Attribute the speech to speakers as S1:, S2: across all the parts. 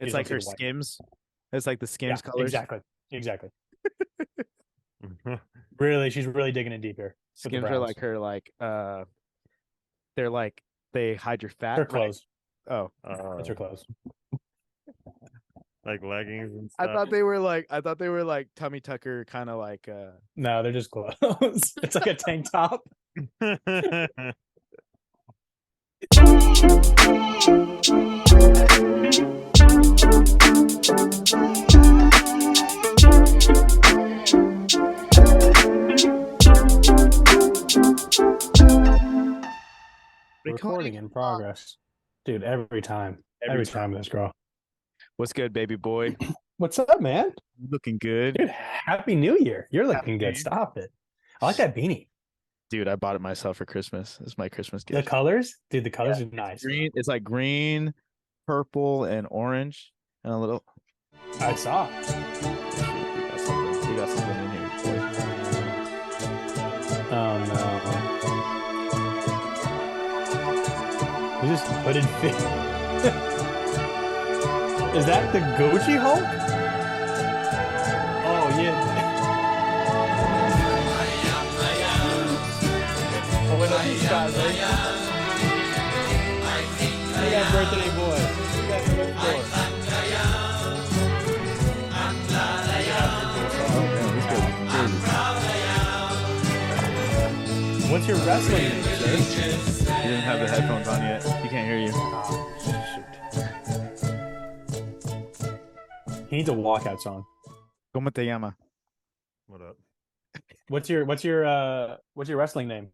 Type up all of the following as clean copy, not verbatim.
S1: It's like her Skims. It's like the Skims colors.
S2: Exactly. Really, she's really digging in deep here.
S1: Skims are like her they're like they hide your fat.
S2: Her clothes.
S1: Right? Oh,
S2: that's her clothes.
S3: Like leggings and stuff.
S1: I thought they were like tummy tucker kind of like
S2: No, they're just clothes. It's like a tank top. Recording in progress. Dude, every time this girl.
S1: What's good, baby boy?
S2: What's up, man?
S1: Looking good.
S2: Dude, happy New Year. You're looking good. Stop it. I like that beanie.
S1: Dude, I bought it myself for Christmas. It's my Christmas gift.
S2: The colors? Dude, the colors are nice.
S1: Green. It's like green, purple, and orange. And a little.
S2: I saw.
S1: We got something in here.
S2: Oh, no. We just hooded fit. Is that the Gucci Hulk? Oh, yeah. Oh, what up, these guys, right? Look at that birthday boy. Look at that birthday boy. What's your wrestling name, sir?
S1: You didn't have the headphones on yet. He can't hear you.
S2: Oh, shoot. He needs a walkout song.
S1: ¿Cómo te llama?
S3: What up?
S2: What's your wrestling name?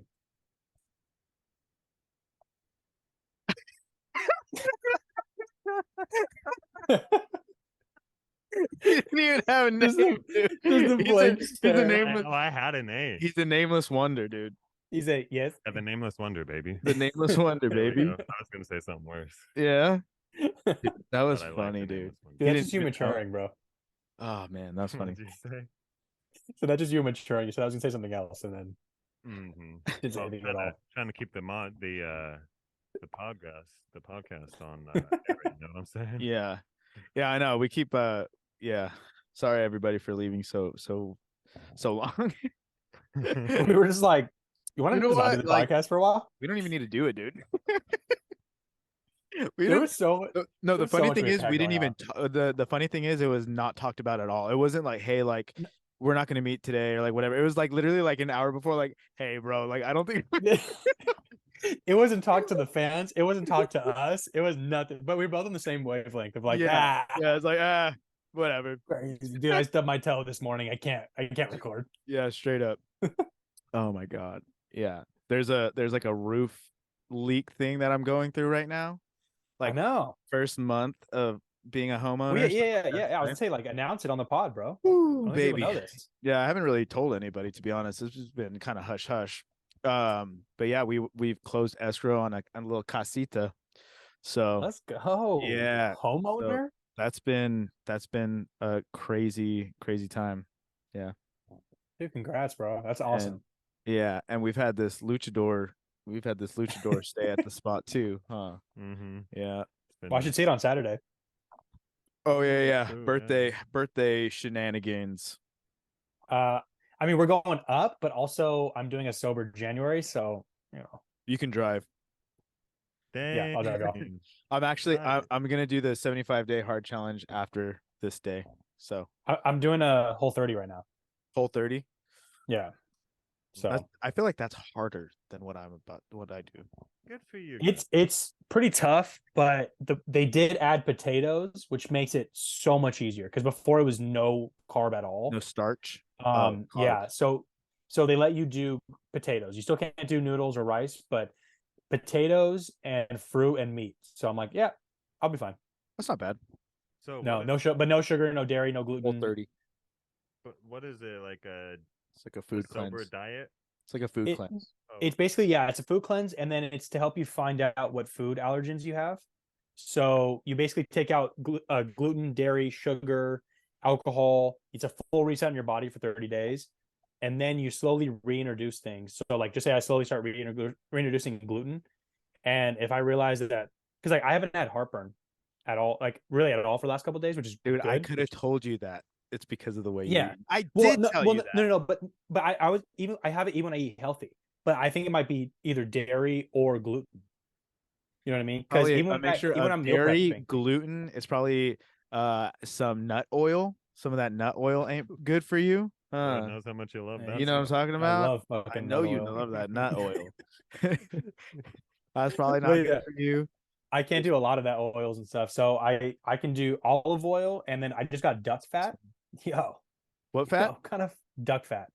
S1: He didn't even have a name.
S3: I had a name.
S1: He's the nameless wonder, dude.
S2: He's a yes.
S3: Yeah, the nameless wonder, baby.
S1: The nameless wonder, baby.
S3: I was gonna say something worse.
S1: Yeah. Dude, that was funny, dude.
S2: That's just you maturing, bro.
S1: Oh man, that's funny.
S3: What did you say?
S2: So that's just you maturing. You said I was gonna say something else, and then didn't say anything at all.
S3: Trying to keep the podcast on. You know what I'm saying?
S1: Yeah, I know. We keep yeah. Sorry everybody for leaving so long.
S2: We were just like, you want to do the podcast for a while?
S1: We don't even need to do it, dude. The funny thing is we didn't even the funny thing is it was not talked about at all. It wasn't like, hey, like we're not gonna meet today or like whatever. It was like literally like an hour before, like, hey bro, like I don't think
S2: it wasn't talked to the fans, it wasn't talked to us, it was nothing, but we were both on the same wavelength of like
S1: it's like whatever.
S2: Dude, I stubbed my toe this morning. I can't record.
S1: Yeah, straight up. Oh my god. Yeah. There's like a roof leak thing that I'm going through right now. Like,
S2: no,
S1: first month of being a homeowner.
S2: Yeah. I was gonna say, like, announce it on the pod, bro.
S1: Ooh, baby. Know this. Yeah, I haven't really told anybody, to be honest. It's just been kind of hush hush. But yeah, we've closed escrow on a little casita. So
S2: let's go.
S1: Yeah,
S2: homeowner.
S1: So that's been a crazy time. Yeah.
S2: Dude, congrats, bro. That's awesome.
S1: And we've had this luchador stay at the spot too, huh?
S3: Mm-hmm.
S1: Yeah.
S2: Well, I should see it on Saturday.
S1: Oh yeah. Ooh, birthday shenanigans.
S2: I mean, we're going up, but also I'm doing a sober January, so
S1: you can drive.
S3: Dang.
S2: Yeah, I'll drive off.
S1: I'm gonna do the 75-day hard challenge after this day. So
S2: I'm doing a whole 30 right now.
S1: Whole 30?
S2: Yeah. So
S1: I feel like that's harder than what I do.
S3: Good for you.
S2: It's pretty tough, but they did add potatoes, which makes it so much easier, because before it was no carb at all.
S1: No starch.
S2: Yeah. So they let you do potatoes. You still can't do noodles or rice, but potatoes and fruit and meat. So I'm like, yeah, I'll be fine.
S1: That's not bad.
S2: So no sugar, no dairy, no gluten.
S1: Whole 30.
S3: But what is it, like
S1: it's like a food cleanse.
S3: Sober diet?
S1: It's like a food cleanse.
S2: It's basically, it's a food cleanse, and then it's to help you find out what food allergens you have. So you basically take out gluten, dairy, sugar, alcohol. It's a full reset in your body for 30 days. And then you slowly reintroduce things. So like, just say I slowly start reintroducing gluten. And if I realize that, because like I haven't had heartburn at all, like really at all for the last couple of days, which is
S1: Dude, I
S2: good.
S1: could have told you that. It's because of the way you
S2: Yeah.
S1: eat. I
S2: Well,
S1: did
S2: no,
S1: tell
S2: well,
S1: you
S2: no,
S1: that.
S2: no, no, no, but I was even I have it even when I eat healthy, but I think it might be either dairy or gluten. You know what I mean? Because
S1: Probably
S2: even
S1: a mixture
S2: even when
S1: of
S2: I'm meal
S1: dairy,
S2: prepping,
S1: gluten. It's probably some nut oil. Some of that nut oil ain't good for you.
S3: Lord knows how much you love
S2: Yeah,
S3: that
S1: You know what I'm
S3: stuff.
S1: talking
S2: I
S1: about?
S2: love
S1: I
S2: fucking
S1: know
S2: nut
S1: you
S2: oil.
S1: love that nut oil. That's probably
S2: But
S1: not good
S2: yeah,
S1: for you.
S2: I can't do a lot of that oils and stuff. So I can do olive oil, and then I just got duck fat. Yo,
S1: What fat?
S2: kind of duck fat.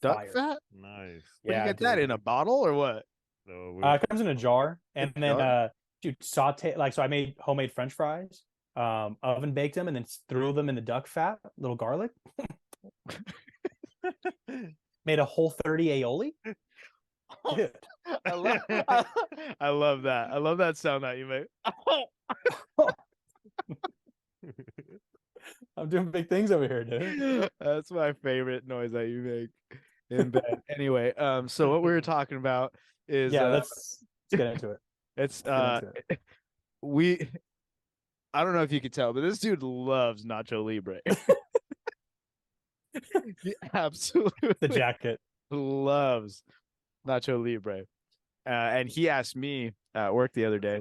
S1: Duck
S2: Fire.
S1: fat?
S3: Nice.
S1: Where you
S2: Yeah,
S1: get that
S2: dude.
S1: in a bottle or what?
S3: So we're
S2: It comes in a jar,
S1: A
S2: and then
S1: jar?
S2: dude, saute like so. I made homemade French fries, oven baked them, and then threw them in the duck fat, little garlic. Made a Whole 30 aioli. Dude,
S1: I love I love that. I love that sound that you make.
S2: I'm doing big things over here, dude.
S1: That's my favorite noise that you make in bed. Anyway, so what we were talking about is
S2: Yeah, let's get into it.
S1: it's
S2: Let's get into it.
S1: we I don't know if you could tell, but this dude loves Nacho Libre. He
S2: The
S1: absolutely
S2: jacket.
S1: loves Nacho Libre. And he asked me at work the other day,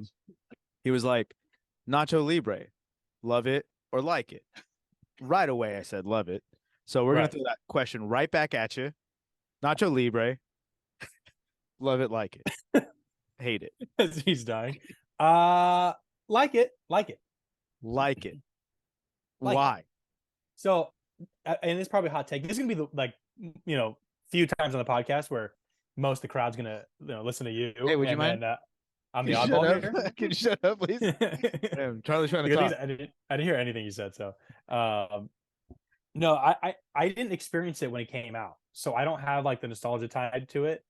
S1: he was like, Nacho Libre, love it or like it? Right away, I said, love it. So we're going
S2: Right.
S1: to throw that question right back at you. Nacho Libre, love it, like it, hate it,
S2: As he's dying. Like it.
S1: like it.
S2: Like it.
S1: Why?
S2: So, and it's probably a hot take. This is gonna be few times on the podcast where most of the crowd's gonna listen to you.
S1: Hey, would you
S2: and
S1: mind?
S2: then I'm the
S1: Can you
S2: oddball
S1: shut
S2: here.
S1: up? Can you shut up, please? Damn, Charlie's trying to talk.
S2: I didn't hear anything you said. So, no, I didn't experience it when it came out, so I don't have like the nostalgia tied to it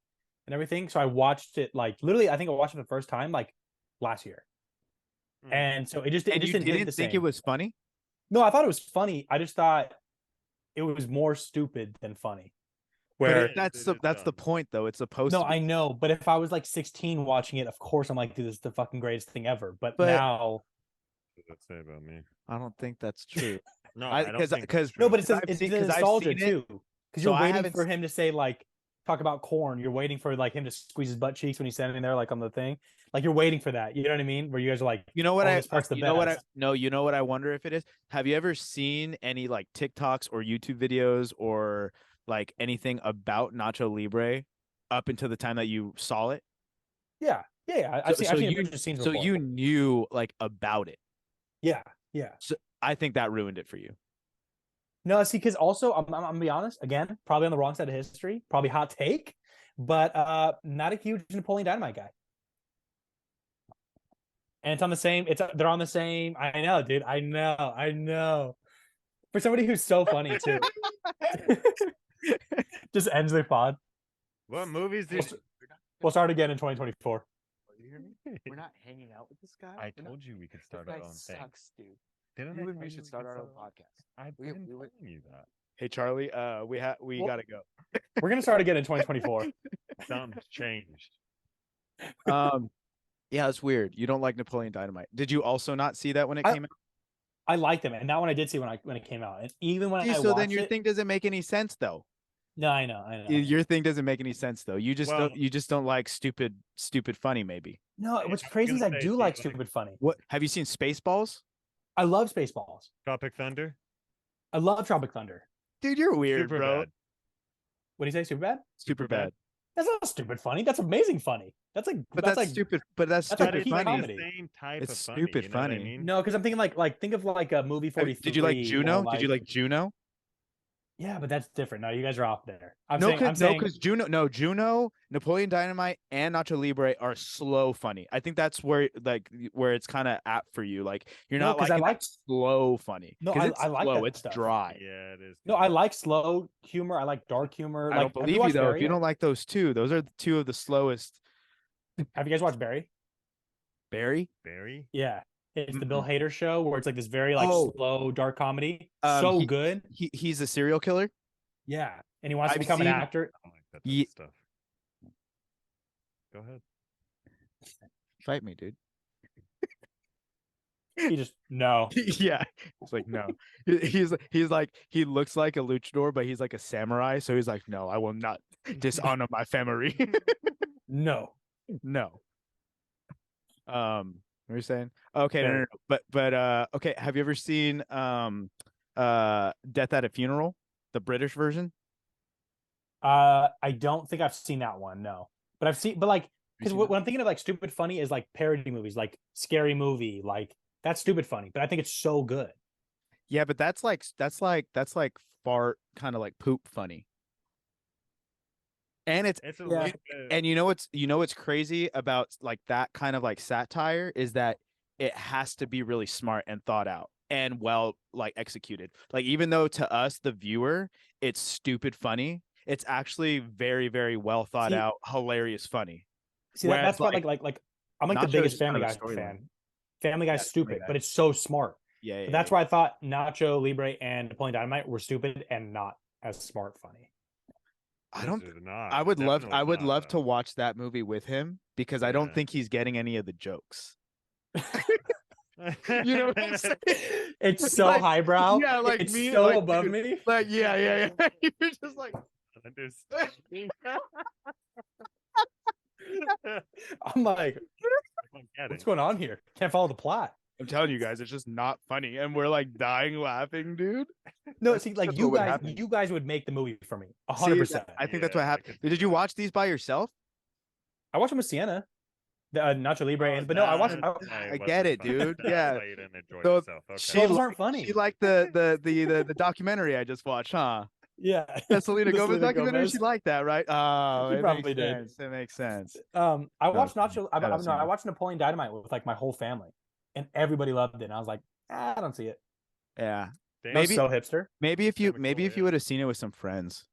S2: and everything. So I watched it like literally. I think I watched it the first time like last year, and so it just
S1: And you
S2: didn't hit
S1: didn't
S2: the
S1: think
S2: same.
S1: it was funny?
S2: No, I thought it was funny. I just thought it was more stupid than funny.
S1: But
S2: Where
S1: that's the point, though. It's supposed
S2: no,
S1: to be.
S2: I know, but if I was like 16 watching it, of course I'm like, dude, this is the fucking greatest thing ever. But now,
S3: What does that say about me?
S1: I don't think that's true.
S3: No, I don't think that's
S2: no,
S3: true.
S2: but it's
S1: I've
S2: it's
S1: seen
S2: the
S1: because I've
S2: nostalgia
S1: seen it.
S2: too, because
S1: So
S2: you're
S1: I
S2: waiting
S1: haven't
S2: for him to say like talk about corn. You're waiting for like him to squeeze his butt cheeks when he's standing there like on the thing. Like you're waiting for that. You know what I mean? Where you guys are like,
S1: You know what
S2: oh, this part's the
S1: you know what I
S2: best.
S1: no, you know what I wonder if it is? Have you ever seen any like TikToks or YouTube videos or like anything about Nacho Libre up until the time that you saw it?
S2: Yeah, yeah. I've seen a bunch of scenes
S1: So
S2: before.
S1: you knew like about it.
S2: Yeah, yeah.
S1: So I think that ruined it for you.
S2: No, see, because also I'm gonna be honest, again, probably on the wrong side of history, probably hot take, but not a huge Napoleon Dynamite guy. And it's on the same, they're on the same. I know, dude. I know. For somebody who's so funny too. Just ends their pod.
S3: What movies did
S2: We'll start again in 2024.
S1: You hear me? We're not hanging out with this guy.
S3: I told you we could start our own thing.
S1: dude.
S3: Didn't
S1: You
S3: I
S1: and
S3: tell
S1: me
S3: you
S1: should
S3: we
S1: start
S3: could
S1: our own
S3: start
S1: podcast.
S3: I've
S1: We-
S3: been
S1: we were-
S3: telling you that.
S1: Hey Charlie, we
S2: Well-
S1: gotta go.
S2: We're gonna start again in 2024.
S3: Something's changed.
S1: Yeah, it's weird. You don't like Napoleon Dynamite. Did you also not see that when it came out?
S2: I liked them, and that one I did see when it came out. And even when
S1: See,
S2: I
S1: so
S2: watched
S1: then your
S2: it,
S1: thing doesn't make any sense though.
S2: no, I know.
S1: Your thing doesn't make any sense though. You just
S3: Well-
S1: don't like stupid funny maybe.
S2: No, what's
S3: I was
S2: crazy is
S3: gonna
S2: I
S3: say,
S2: do
S3: do
S2: like
S3: you like-
S2: stupid funny.
S1: What have you seen Spaceballs?
S2: I love Spaceballs.
S3: Tropic Thunder?
S2: I love Tropic Thunder.
S1: Dude, you're weird,
S3: Super
S1: bro.
S3: bad.
S2: What do you say? Super bad?
S1: Super bad.
S2: That's not stupid funny. That's amazing funny. That's like
S1: But that's
S2: like
S1: stupid. But that's
S2: that's like
S1: stupid
S2: peak
S1: funny.
S2: comedy.
S3: The same type
S1: It's
S3: of funny,
S1: stupid
S3: you know what I
S1: funny.
S3: mean?
S2: No, because I'm thinking like think of like a movie 43.
S1: Did you like
S2: or,
S1: Juno? Did you like Juno?
S2: Yeah, but that's different. No, you guys are off there. I'm
S1: No,
S2: saying
S1: because Juno, Napoleon Dynamite, and Nacho Libre are slow funny. I think that's where it's kind of apt for you. Like you're
S2: No,
S1: not
S2: 'cause
S1: like
S2: I like-
S1: slow funny.
S2: No,
S1: 'Cause it's
S2: I like
S1: slow.
S2: that
S1: It's
S2: stuff.
S1: dry.
S3: Yeah, it is.
S2: No, I like slow humor. I like dark humor.
S1: I
S2: Like,
S1: don't
S2: have you
S1: believe you
S2: watched
S1: though. If
S2: Barry
S1: you
S2: yet?
S1: don't like those two, those are the two of the slowest.
S2: Have you guys watched Barry?
S1: Barry,
S3: Barry?
S2: Yeah. It's the Bill
S1: Mm-mm.
S2: Hader show where it's like this very like
S1: Oh.
S2: slow dark comedy. So good.
S1: he's a serial killer.
S2: Yeah. And he wants to
S1: I've
S2: become an
S1: seen-
S2: actor.
S3: I don't like that type
S1: Ye-
S3: of stuff. Go ahead.
S1: Fight me, dude.
S2: He just no.
S1: Yeah, it's like no. He's like he looks like a luchador, but he's like a samurai. So he's like, no, I will not dishonor my family.
S2: No.
S1: No. What are you saying? Okay, no,
S2: Yeah.
S1: no, no. But okay. Have you ever seen Death at a Funeral, the British version?
S2: I don't think I've seen that one. No, but I've seen, but like, because
S1: seen that?
S2: what I'm thinking of like stupid funny is like parody movies, like Scary Movie, like that's stupid funny. But I think it's so good.
S1: Yeah, but that's like fart kind of like poop funny. And it's
S3: It's a
S2: Yeah.
S3: little bit.
S1: and you know what's crazy about like that kind of like satire is that it has to be really smart and thought out and well like executed. Like even though to us the viewer it's stupid funny, it's actually very very well thought
S2: See,
S1: out, hilarious funny.
S2: see that
S1: Whereas
S2: that's what
S1: like
S2: like I'm like the
S1: Nacho is
S2: biggest
S1: just kind
S2: Family
S1: of a
S2: Guy
S1: storyline.
S2: fan. Family Guy's
S1: Yeah, Family
S2: stupid,
S1: Guy.
S2: but it's so smart.
S1: Yeah,
S2: But
S1: yeah,
S2: that's
S1: yeah.
S2: why I thought Nacho Libre and Napoleon Dynamite were stupid and not as smart funny.
S1: I don't.
S3: They're not.
S1: I would love. I
S3: Definitely
S1: would
S3: not,
S1: love to
S3: though.
S1: watch that movie with him because I don't
S3: Yeah.
S1: think he's getting any of the jokes. You know what I'm saying?
S2: It's so
S1: Like,
S2: highbrow.
S1: yeah, like
S2: it's
S1: me,
S2: so
S1: like,
S2: above
S1: dude,
S2: me.
S1: like yeah. You're just like
S3: Understanding.
S2: I'm like,
S3: I'm getting.
S2: what's going on here? Can't follow the plot.
S1: I'm telling you guys, it's just not funny, and we're like dying laughing, dude.
S2: No, see, like
S1: That's
S2: you
S1: what would
S2: guys,
S1: happen.
S2: you guys would make the movie for me,
S1: See,
S2: 100%.
S1: I think that's what
S3: Yeah, I
S1: happened.
S3: could see
S1: Did you
S3: that.
S1: watch these by yourself?
S2: I watched them with Sienna, the Nacho Libre,
S3: Oh,
S2: but no, I watched.
S3: that's why
S1: I
S3: it
S1: get
S3: wasn't
S1: it,
S3: funny.
S1: dude.
S3: That's
S1: Yeah.
S3: why you didn't enjoy
S1: So
S3: yourself. Okay.
S1: she
S2: Those
S1: li-
S2: aren't funny.
S1: She liked the documentary I just watched, huh?
S2: Yeah,
S1: The Selena
S2: The
S1: Gomez
S2: Selena
S1: documentary.
S2: Gomez.
S1: She liked that, right? Oh,
S2: She
S1: it
S2: probably
S1: makes
S2: did.
S1: sense. It makes sense.
S2: I watched Nacho. I
S1: Shout out
S2: no, I
S1: Sienna.
S2: watched Napoleon Dynamite with like my whole family, and everybody loved it. And I was like, I don't see it.
S1: Yeah.
S3: Damn.
S2: I was
S1: Maybe
S2: so hipster.
S1: maybe if you
S3: Kinda
S1: maybe
S3: cool,
S1: if you
S3: yeah.
S1: would have seen it with some friends.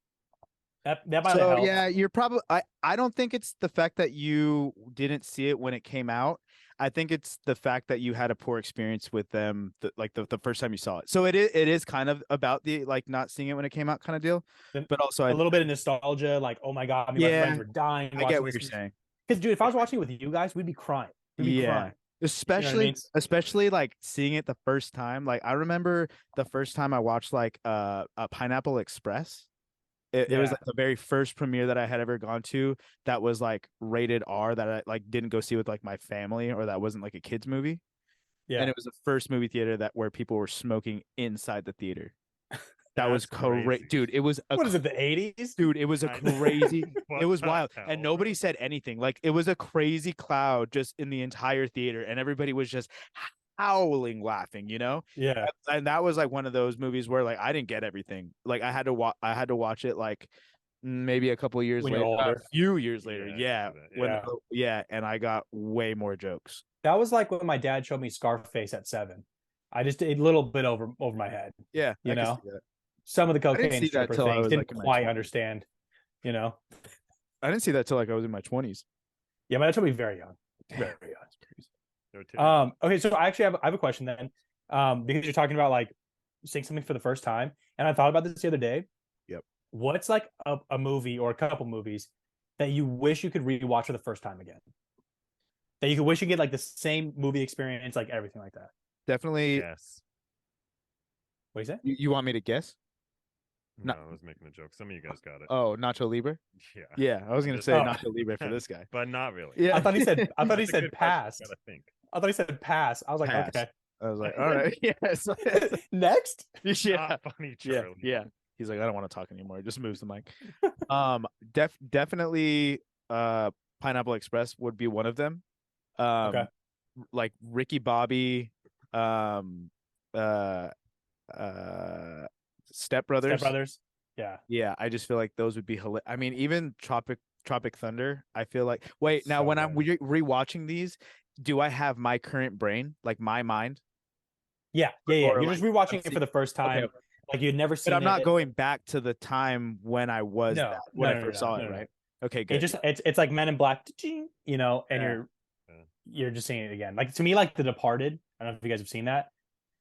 S2: That might have
S1: So
S2: helped.
S1: yeah, you're probably I don't think it's the fact that you didn't see it when it came out. I think it's the fact that you had a poor experience with them the first time you saw it. So it is kind of about the like not seeing it when it came out kind of deal.
S2: Then
S1: But also
S2: a little bit of nostalgia, like, oh my god, me and my friends
S1: yeah,
S2: were dying
S1: I get
S2: watching
S1: what
S2: this.
S1: you're saying.
S2: Because dude, if I was watching it with you guys, we'd be crying. We'd be
S1: Yeah.
S2: crying.
S1: Especially
S2: mean?
S1: especially like seeing it the first time. Like I remember the first time I watched like a Pineapple Express. It was
S2: Yeah.
S1: like the very first premiere that I had ever gone to that was like rated R that I like didn't go see with like my family or that wasn't like a kids movie.
S2: Yeah.
S1: And it was the first movie theater that where people were smoking inside the theater. That was
S3: That's
S1: correct,
S3: crazy.
S1: dude. It was
S2: What is it, the 80s?
S1: dude, it was a
S3: I know.
S1: crazy
S3: What
S1: it was
S3: the
S1: wild.
S3: hell,
S1: And
S3: bro?
S1: nobody said anything. Like it was a crazy cloud just in the entire theater, and everybody was just howling laughing, you know?
S2: Yeah.
S1: And that was like one of those movies where like I didn't get everything. Like I had to watch it like maybe a couple of years
S2: When you're
S1: later, a
S2: older.
S1: few years later.
S3: Yeah, I
S1: Yeah.
S3: can see that,
S1: When
S2: yeah.
S1: yeah, and I got way more jokes.
S2: That was like when my dad showed me Scarface at 7. I just a little bit over my head.
S1: Yeah,
S2: You
S1: I can
S2: know?
S1: see that.
S2: Some of the
S1: I didn't
S2: cocaine
S1: see that
S2: stripper
S1: till I
S2: things
S1: was,
S2: didn't
S1: like, in my
S2: quite
S1: 20s.
S2: understand. You know?
S1: I didn't see that till like I was in my 20s.
S2: Yeah, my dad showed me very young.
S1: Damn,
S2: Very young.
S1: that's crazy.
S3: They're too-
S2: Okay, so I actually have a question then. Because you're talking about like seeing something for the first time, and I thought about this the other day.
S1: Yep.
S2: What's like a movie or a couple movies that you wish you could rewatch for the first time again? That you could wish you get like the same movie experience, like everything like that.
S1: Definitely.
S3: Yes.
S2: What do you say?
S1: You want me to guess?
S3: No,
S1: No.
S3: I was making a joke. Some of you guys got it.
S1: Oh, Nacho Libre?
S3: Yeah.
S1: Yeah, I was gonna
S3: Just-
S1: say
S2: Oh.
S1: Nacho Libre for this guy.
S3: But not really.
S1: Yeah,
S2: I thought he said
S3: That's a
S2: said
S3: good question,
S2: pass.
S3: Gotta think.
S2: I thought he said pass. I was like,
S1: Pass.
S2: okay.
S1: I was like, all right, yes,
S2: Next.
S1: yeah,
S3: Not funny,
S1: yeah,
S3: Charlie.
S1: yeah. He's like, I don't want to talk anymore. Just moves the mic. Definitely, Pineapple Express would be one of them.
S2: Okay.
S1: Like Ricky Bobby, Step Brothers.
S2: Step Brothers. Yeah.
S1: Yeah, I just feel like those would be hilarious. I mean, even Tropic Thunder. I feel like. Wait, now
S2: So
S1: when I'm
S2: good.
S1: rewatching these, do I have my current brain, like my mind?
S2: Yeah.
S1: Or,
S2: You're
S1: like,
S2: just rewatching
S1: I'm
S2: it for the first time.
S1: okay.
S2: Like you'd never seen
S1: But I'm not
S2: it.
S1: going back to the time when I was
S2: No,
S1: that, when
S2: no,
S1: I
S2: no,
S1: first
S2: no,
S1: saw
S2: no,
S1: it,
S2: no.
S1: right? Okay,
S2: It
S1: good.
S2: just it's like Men in Black, you know, and
S1: Yeah.
S2: you're just seeing it again. Like to me, like The Departed. I don't know if you guys have seen that,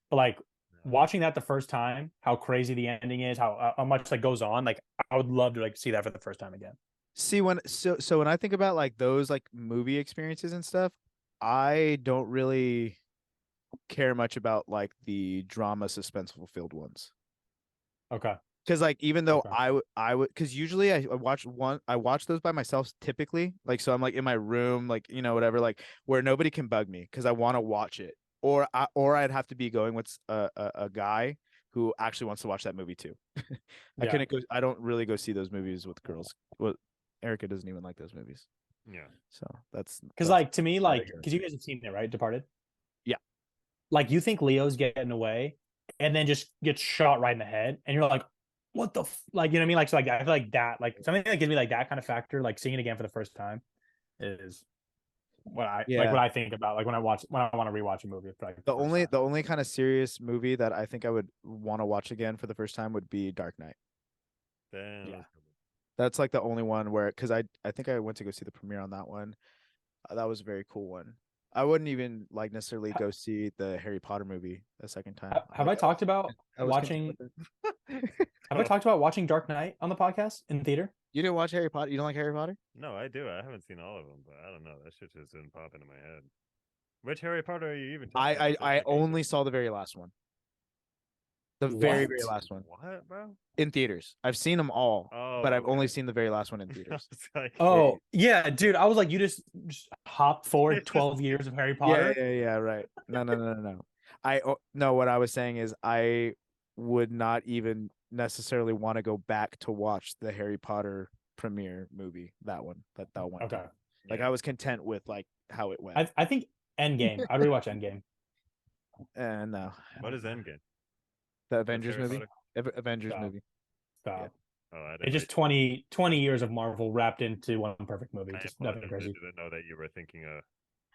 S2: but like watching that the first time, how crazy the ending is, how much like goes on. Like I would love to like see that for the first time again.
S1: See so when I think about like those like movie experiences and stuff, I don't really care much about like the drama suspenseful filled ones.
S2: Okay.
S1: Because like even though
S2: Okay.
S1: I would because usually I watch those by myself typically, like, so I'm like in my room, like, whatever, like where nobody can bug me because I want to watch it, or I'd have to be going with a guy who actually wants to watch that movie too.
S2: Yeah.
S1: I don't really go see those movies with girls. Well, Erica doesn't even like those movies,
S3: Yeah.
S1: so that's
S2: Because
S1: that's
S2: like to me,
S1: out of
S2: like
S1: here.
S2: because you guys have seen it, right? Departed.
S1: Yeah.
S2: Like you think Leo's getting away, and then just gets shot right in the head, and you're like, what the like, you know what I mean? Like so, like I feel like that, like something that gives me like that kind of factor, like seeing it again for the first time, is what
S1: Yeah.
S2: I think about like when I want to rewatch a movie for like
S1: The
S2: the first
S1: only
S2: time.
S1: the only kind of serious movie that I think I would want to watch again for the first time would be Dark Knight.
S3: Damn.
S2: Yeah.
S1: That's like the only one where, because I think I went to go see the premiere on that one. That was a very cool one. I wouldn't even like necessarily go see the Harry Potter movie a second time.
S2: Have I talked about
S1: I was content
S2: watching?
S1: with it.
S2: Have I talked about watching Dark Knight on the podcast in theater?
S1: You didn't watch Harry Potter? You don't like Harry Potter?
S3: No, I do. I haven't seen all of them, but I don't know. That shit just didn't pop into my head. Which Harry Potter are you even talking about?
S1: I only saw the very last one. The very, very
S2: What?
S1: last one
S3: What, bro?
S1: in theaters. I've seen them all,
S3: Oh,
S1: but I've only
S3: okay.
S1: seen the very last one in
S3: I
S1: theaters.
S3: was like,
S2: Oh yeah, dude. I was like, you just hopped forward 12 years of Harry
S1: Yeah,
S2: Potter.
S1: yeah, right. No. No, what I was saying is I would not even necessarily want to go back to watch the Harry Potter premiere movie, that one
S2: Okay.
S1: time. Like
S3: yeah.
S1: I was content with like how it went.
S2: I think Endgame. I'd rewatch Endgame.
S1: And no,
S3: What is Endgame?
S1: the
S3: What's
S1: Avengers
S3: Harry
S1: movie.
S3: Potter?
S1: Avengers
S2: Stop.
S1: movie. Yeah.
S2: Stop.
S3: Oh, I
S2: It's
S3: didn't.
S2: just 20 years of Marvel wrapped into one perfect movie.
S3: I
S2: Just nothing
S3: apologize. I
S2: crazy.
S3: didn't know that you were thinking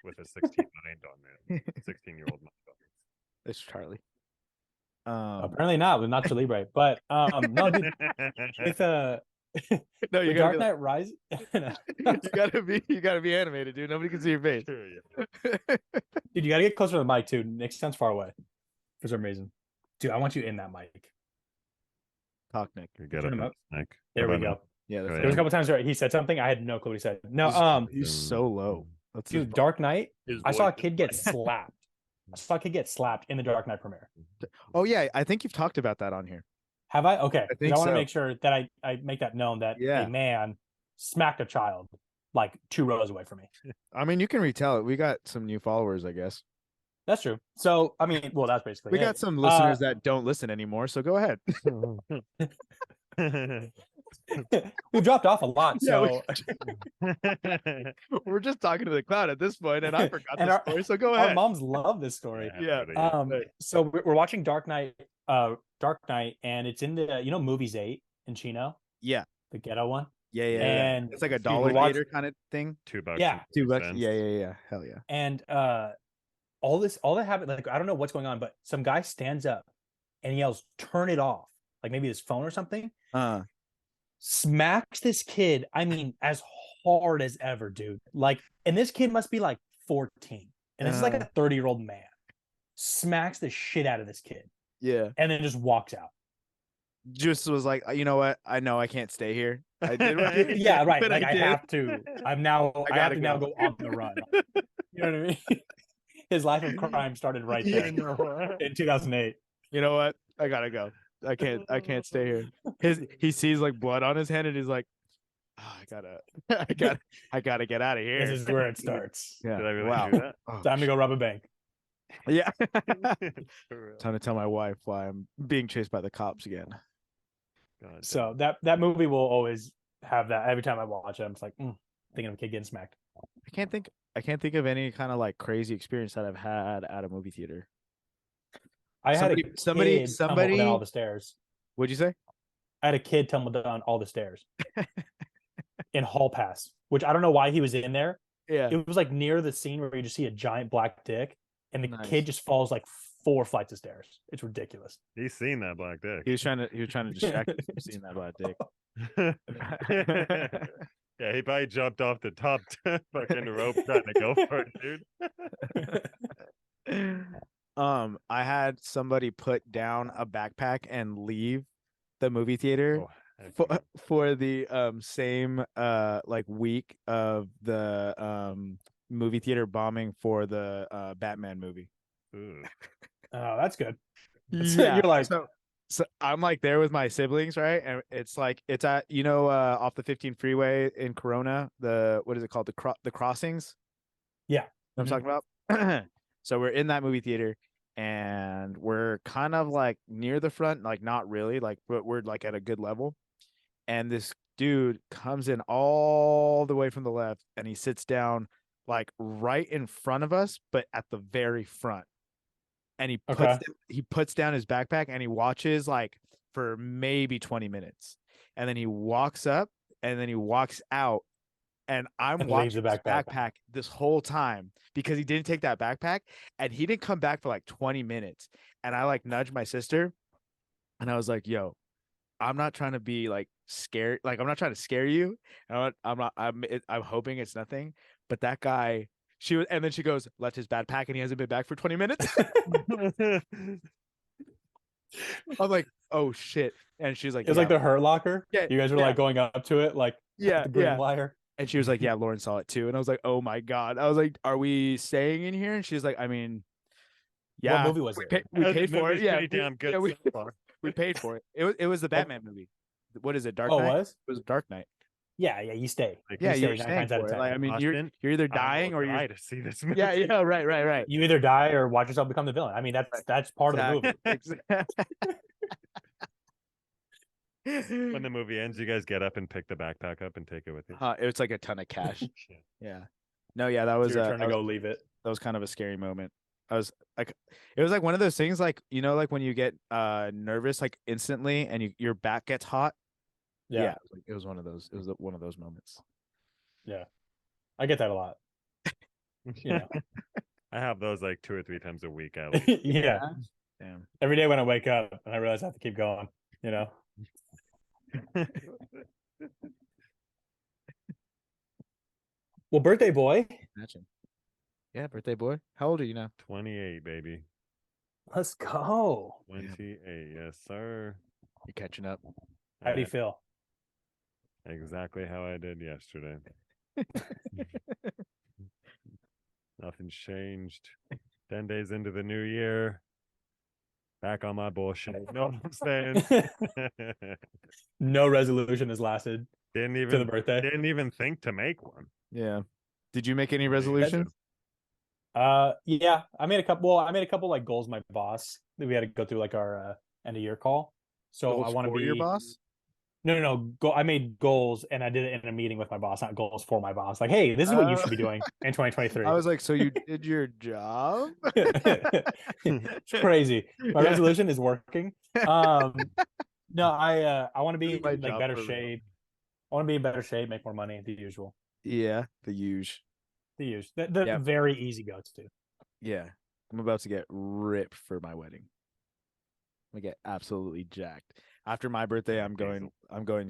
S3: with a 16 mind on it. 16-year-old mind on
S1: It's Charlie.
S2: Apparently not with Nacho Libre, but no, dude.
S3: it.
S2: With
S1: No, you
S2: with
S1: gotta
S2: Dark
S1: be like,
S2: Knight Rise,
S1: you gotta be animated, dude. Nobody can see your face.
S3: Sure, yeah.
S2: dude, you gotta get closer to the mic too. Nick sounds far away for some reason. Dude, I want you in that mic.
S1: Talk, Nick.
S3: You get
S2: Turn
S3: up,
S2: him up.
S3: Nick.
S2: There
S3: How
S2: we
S3: about now?
S2: go.
S1: Yeah, that's
S3: Oh,
S2: There was a
S3: yeah.
S2: couple times where he said something. I had no clue what he said. No,
S1: He's so low. That's
S2: dude, Dark Knight.
S3: His
S2: I saw a
S3: voice is
S2: kid get
S3: like-
S2: slapped. I saw a kid get slapped in the Dark Knight premiere.
S1: Oh yeah, I think you've talked about that on here.
S2: Have I? Okay.
S1: I
S2: Because
S1: think
S2: I want to
S1: so.
S2: make sure that I make that known that
S1: Yeah.
S2: a man smacked a child like 2 rows away from me.
S1: I mean, you can retell it. We got some new followers, I guess.
S2: That's true. So, I mean, well, that's basically
S1: We
S2: it.
S1: got some listeners that don't listen anymore, so go ahead.
S2: We've dropped off a lot.
S1: Yeah,
S2: So,
S1: We're just talking to the cloud at this point, and I forgot
S2: and
S1: the story, so go
S2: our
S1: ahead.
S2: moms love this story.
S1: Yeah.
S3: absolutely.
S2: So we're watching Dark Knight, and it's in the, Movies 8 in Chino,
S1: Yeah.
S2: the ghetto one.
S1: Yeah.
S2: And
S1: It's like a
S2: dude,
S1: dollar
S2: we're watch-
S1: theater kind of thing.
S3: $2.
S2: Yeah.
S3: $2.
S1: Yeah. Hell yeah.
S2: And all that happened, like I don't know what's going on, but some guy stands up and yells, "Turn it off!" Like maybe his phone or something. Smacks this kid. I mean, as hard as ever, dude. Like, and this kid must be like 14, and this is like a 30-year-old man. Smacks the shit out of this kid.
S1: Yeah.
S2: And then just walks out.
S1: Just was like, you know what? I know I can't stay here. I did what I
S2: Yeah, right.
S1: but
S2: Like I
S1: did.
S2: have to. I have to now go on the run. You know what I mean? His life of crime started right there in 2008.
S1: You know what? I gotta go. I can't stay here. He sees like blood on his hand, and he's like, oh, I gotta get out of here.
S2: This is where it starts.
S1: Yeah.
S3: Did I really
S1: Wow.
S3: do that?
S1: Oh,
S2: Time to go rob a bank.
S1: yeah.
S3: For real.
S1: Time to tell my wife why I'm being chased by the cops again.
S3: God
S2: So that movie will always have that. Every time I watch it, I'm just like, thinking of a kid getting smacked.
S1: I can't think of any kind of like crazy experience that I've had at a movie theater.
S2: I had a
S1: somebody
S2: kid tumble down all the stairs.
S1: What'd you say?
S2: I had a kid tumble down all the stairs in Hall Pass, which I don't know why he was in there.
S1: Yeah.
S2: It was like near the scene where you just see a giant black dick, and the
S1: Nice.
S2: kid just falls like 4 flights of stairs. It's ridiculous.
S3: He's seen that black dick.
S1: He was trying to distract me from seeing that black dick.
S3: Yeah, he probably jumped off the top fucking rope trying to go for it, dude.
S1: I had somebody put down a backpack and leave the movie theater for the same like week of the movie theater bombing for the Batman movie.
S3: Ooh.
S2: Oh, that's good.
S1: Yeah.
S2: You're like,
S1: So I'm like there with my siblings, right? And it's like it's at off the 15 freeway in Corona, the what is it called? The crossings.
S2: yeah.
S1: I'm talking about. So we're in that movie theater and we're kind of like near the front, like not really, like but we're like at a good level. And this dude comes in all the way from the left and he sits down like right in front of us, but at the very front. And
S2: Okay.
S1: he puts down his backpack and he watches like for maybe 20 minutes. And then he walks up and then he walks out and I'm
S2: And leaves the
S1: watching his
S2: backpack.
S1: backpack this whole time because he didn't take that backpack and he didn't come back for like 20 minutes. And I like nudged my sister and I was like, yo, I'm not trying to be like scared. Like I'm not trying to scare you. I'm hoping it's nothing. But that guy, and then she goes, left his backpack and he hasn't been back for 20 minutes. I'm like, oh shit. And she's like,
S2: It was like the Hurt Locker.
S1: Yeah,
S2: You guys were like going up to it, like
S1: yeah,
S2: the green
S1: yeah.
S2: wire.
S1: And she was like, yeah, Lauren saw it too. And I was like, oh my God. I was like, are we staying in here? And she's like, I mean, yeah.
S2: What movie was it?
S1: We paid for it. Yeah,
S3: pretty damn good.
S1: yeah, we,
S3: so far.
S1: we paid for it. It was the Batman movie. What is it? Dark
S2: Oh,
S1: Knight?
S2: it was?
S1: It was Dark Knight.
S2: Yeah, you stay.
S3: Like,
S1: Yeah,
S2: you
S1: you're
S2: stay 9
S1: staying
S2: times out of
S1: for it.
S2: 10.
S1: Like, I mean,
S3: Austin,
S1: you're either
S3: I will
S1: dying or
S3: die
S1: you're
S3: to see this movie.
S1: yeah, right.
S2: You either die or watch yourself become the villain. I mean, that's part of the movie.
S1: Exactly.
S3: When the movie ends, you guys get up and pick the backpack up and take it with you.
S1: It's like a ton of cash.
S3: Shit.
S1: Yeah. No, yeah, that was
S2: It's your turn to go leave it.
S1: that was kind of a scary moment. I was like, it was like one of those things, like like when you get nervous, like instantly, and your back gets hot.
S2: Yeah.
S1: It was one of those. It was one of those moments.
S2: Yeah. I get that a lot. You know.
S3: I have those like 2 or 3 times a week at least.
S2: Yeah.
S1: Damn.
S2: Every day when I wake up and I realize I have to keep going, you know. Well, birthday boy.
S1: Imagine. Yeah, birthday boy. How old are you now?
S3: 28, baby.
S2: Let's go.
S3: 28, yes, sir.
S1: You're catching up.
S2: How do you feel?
S3: Exactly how I did yesterday. Nothing's changed. 10 days into the new year. Back on my bullshit. You know what I'm saying?
S2: No resolution has lasted
S3: Didn't
S2: to the
S3: even
S2: birthday.
S3: didn't even think to make one.
S1: Yeah. Did you make any resolutions?
S2: Yeah, I made a couple. Well, I made a couple like goals. My boss that we had to go through like our end of year call. So
S1: Goals
S2: I want to
S1: for
S2: be
S1: your boss.
S2: No. Go. I made goals and I did it in a meeting with my boss, not goals for my boss. Like, hey, this is what you should be doing in 2023.
S1: I was like, so you did your job?
S2: It's crazy. My resolution is working. No, I want to be
S1: My
S2: in like
S1: job
S2: better
S1: for real.
S2: shape. I want to be in better shape, make more money, the usual.
S1: Yeah, the huge.
S2: The
S1: Yeah.
S2: very easy go to.
S1: Yeah, I'm about to get ripped for my wedding. I'm gonna get absolutely jacked. After my birthday, I'm going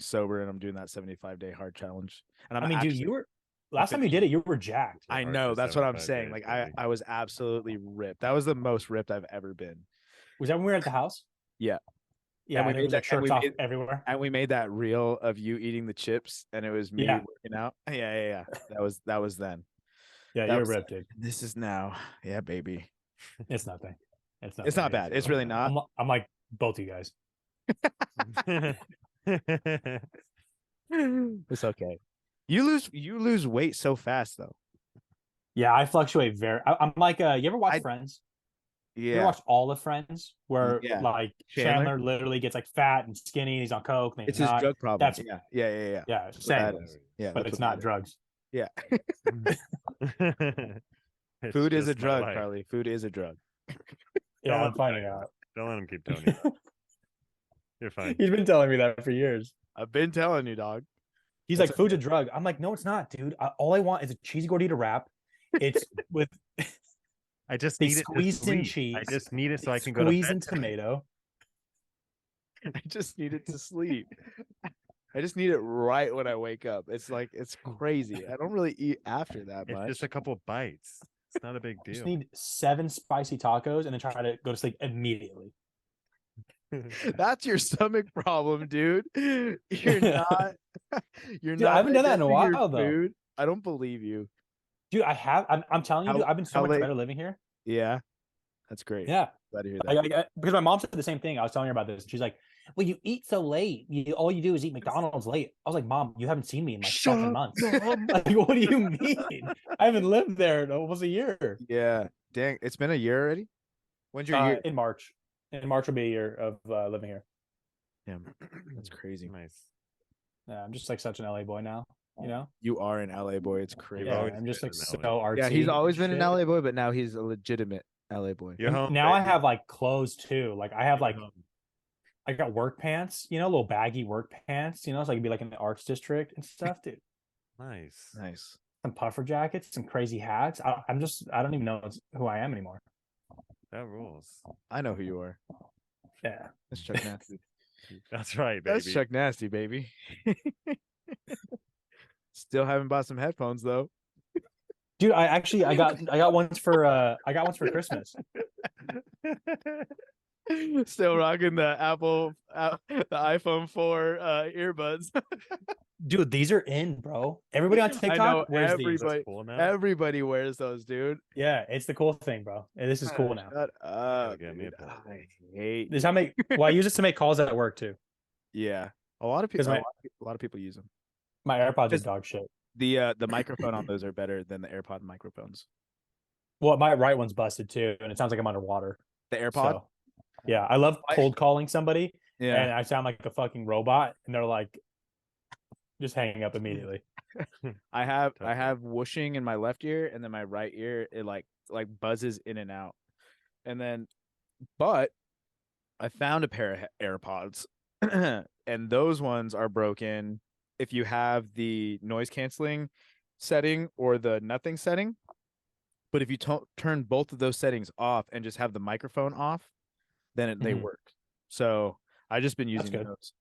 S1: sober and I'm doing that 75-day hard challenge. And
S2: I mean, dude, you were last time you did it, you were jacked.
S1: I
S3: hard
S1: know
S3: for
S1: that's what I'm
S3: 75
S1: saying.
S3: days,
S1: Like
S3: baby.
S1: I was absolutely ripped. That was the most ripped I've ever been.
S2: Was that when we were at the house?
S1: Yeah.
S2: Yeah,
S1: we
S2: and there
S1: made
S2: was like
S1: that- and we
S2: shirts off
S1: made-
S2: everywhere.
S1: And we made that reel of you eating the chips, and it was me
S2: Yeah.
S1: working out. Yeah. That was then.
S2: Yeah,
S1: That
S2: you're
S1: was-
S2: ripped, dude.
S1: This is now. Yeah, baby.
S2: It's nothing. It's
S1: It's not bad. It's really not.
S2: I'm like both you guys.
S1: It's okay. You lose weight so fast though.
S2: Yeah, I fluctuate very. I'm like, you ever watch Friends? You ever
S1: Yeah.
S2: watch all of Friends, where
S1: Yeah.
S2: like
S1: Chandler?
S2: Chandler literally gets like fat and skinny, and he's on coke, and
S1: It's
S2: he's
S1: his
S2: not.
S1: drug problem.
S2: That's-
S1: Yeah.
S2: Yeah,
S1: That's what
S2: same,
S1: that is. Yeah,
S2: but
S1: that's
S2: it's
S1: what
S2: not
S1: that is.
S2: drugs.
S1: Yeah.
S3: It's
S1: Food is a
S3: just my
S1: drug,
S3: life.
S1: Carly. Food is a drug.
S2: Yeah,
S3: let
S2: I'm
S3: him
S2: finding
S3: tell you
S2: out.
S3: Don't let him keep telling you that. You're fine.
S2: He's been telling me that for years.
S1: I've been telling you, dog.
S2: He's
S1: It's
S2: like, food's a drug. I'm like, no, it's not, dude. All I want is a cheesy gordita wrap. It's with
S3: I just
S2: they
S3: need it to
S2: squeeze in
S3: sleep.
S2: cheese.
S3: I just need it so I can go to
S2: squeeze
S3: bed.
S2: in tomato.
S1: I just need it to sleep. I just need it right when I wake up. It's like it's crazy. I don't really eat after that
S3: It's
S1: much.
S3: just a couple bites. It's not a big
S2: Just
S3: deal.
S2: need 7 spicy tacos and then try to go to sleep immediately.
S1: That's your stomach problem, dude. You're not. You're
S2: Dude,
S1: not.
S2: I haven't done that in a
S1: digesting your
S2: while, though.
S1: food. I don't believe you.
S2: Dude, I have. I'm telling you,
S1: How-
S2: dude, I've been so
S1: how
S2: much
S1: late-
S2: better living here.
S1: Yeah. That's great.
S2: Yeah.
S1: Glad to hear that.
S2: Because my mom said the same thing. I was telling her about this. She's like, "Well, you eat so late. All you do is eat McDonald's late." I was like, "Mom, you haven't seen me in like
S3: Shut
S2: 7 months.
S3: up, Mom.
S2: Like, what do you mean? I haven't lived there in almost a year."
S1: Yeah. Dang, it's been a year already. When's your year?
S2: In March. In March will be a year of living here.
S1: Yeah, that's crazy.
S3: Nice.
S2: Yeah, I'm just like such an LA boy now. You know?
S1: You are an LA boy. It's crazy.
S3: You've
S2: Yeah,
S3: always
S2: I'm just
S3: been
S2: like
S3: an
S2: so
S3: LA boy.
S2: artsy.
S1: Yeah, he's always been an
S2: shit.
S1: LA boy, but now he's a legitimate LA boy.
S3: You're home,
S2: Now I
S3: baby.
S2: have like clothes too. Like I have
S3: You're
S2: like
S3: home.
S2: I got work pants, little baggy work pants, so I could be like in the arts district and stuff, dude.
S3: Nice.
S1: Nice.
S2: Some puffer jackets, some crazy hats. I don't even know who I am anymore.
S3: That rules.
S1: I know who you are.
S2: Yeah.
S1: That's Chuck Nasty.
S3: That's right, baby.
S1: That's Chuck Nasty, baby. Still haven't bought some headphones though.
S2: Dude, I got ones for Christmas.
S1: Still rocking the the iPhone 4 earbuds.
S2: Dude, these are in, bro. Everybody on
S1: I
S2: TikTok
S1: know
S2: wears these.
S1: everybody.
S3: Cool now.
S1: Everybody wears those, dude.
S2: Yeah, it's the cool thing, bro. And this is cool now.
S1: Shut up.
S3: get me a
S1: Dude.
S3: pair.
S1: I hate.
S2: This I use this to make calls at work too.
S1: Yeah, a lot of people.
S2: 'Cause
S1: A lot of people use them.
S2: My AirPods are
S1: Just-
S2: dog shit.
S1: The microphone on those are better than the AirPod microphones.
S2: Well, my right one's busted too, and it sounds like I'm underwater.
S1: The AirPod.
S2: So, yeah, I love
S1: I-
S2: cold calling somebody,
S1: Yeah.
S2: and I sound like a fucking robot, and they're like, just hanging up immediately.
S1: I have
S3: Okay.
S1: whooshing in my left ear, and then my right ear it like buzzes in and out. And then, but I found a pair of AirPods, and those ones are broken if you have the noise canceling setting or the nothing setting. But if you turn both of those settings off and just have the microphone off, then they
S2: Mhm.
S1: work. So I just been using
S2: good.
S1: those.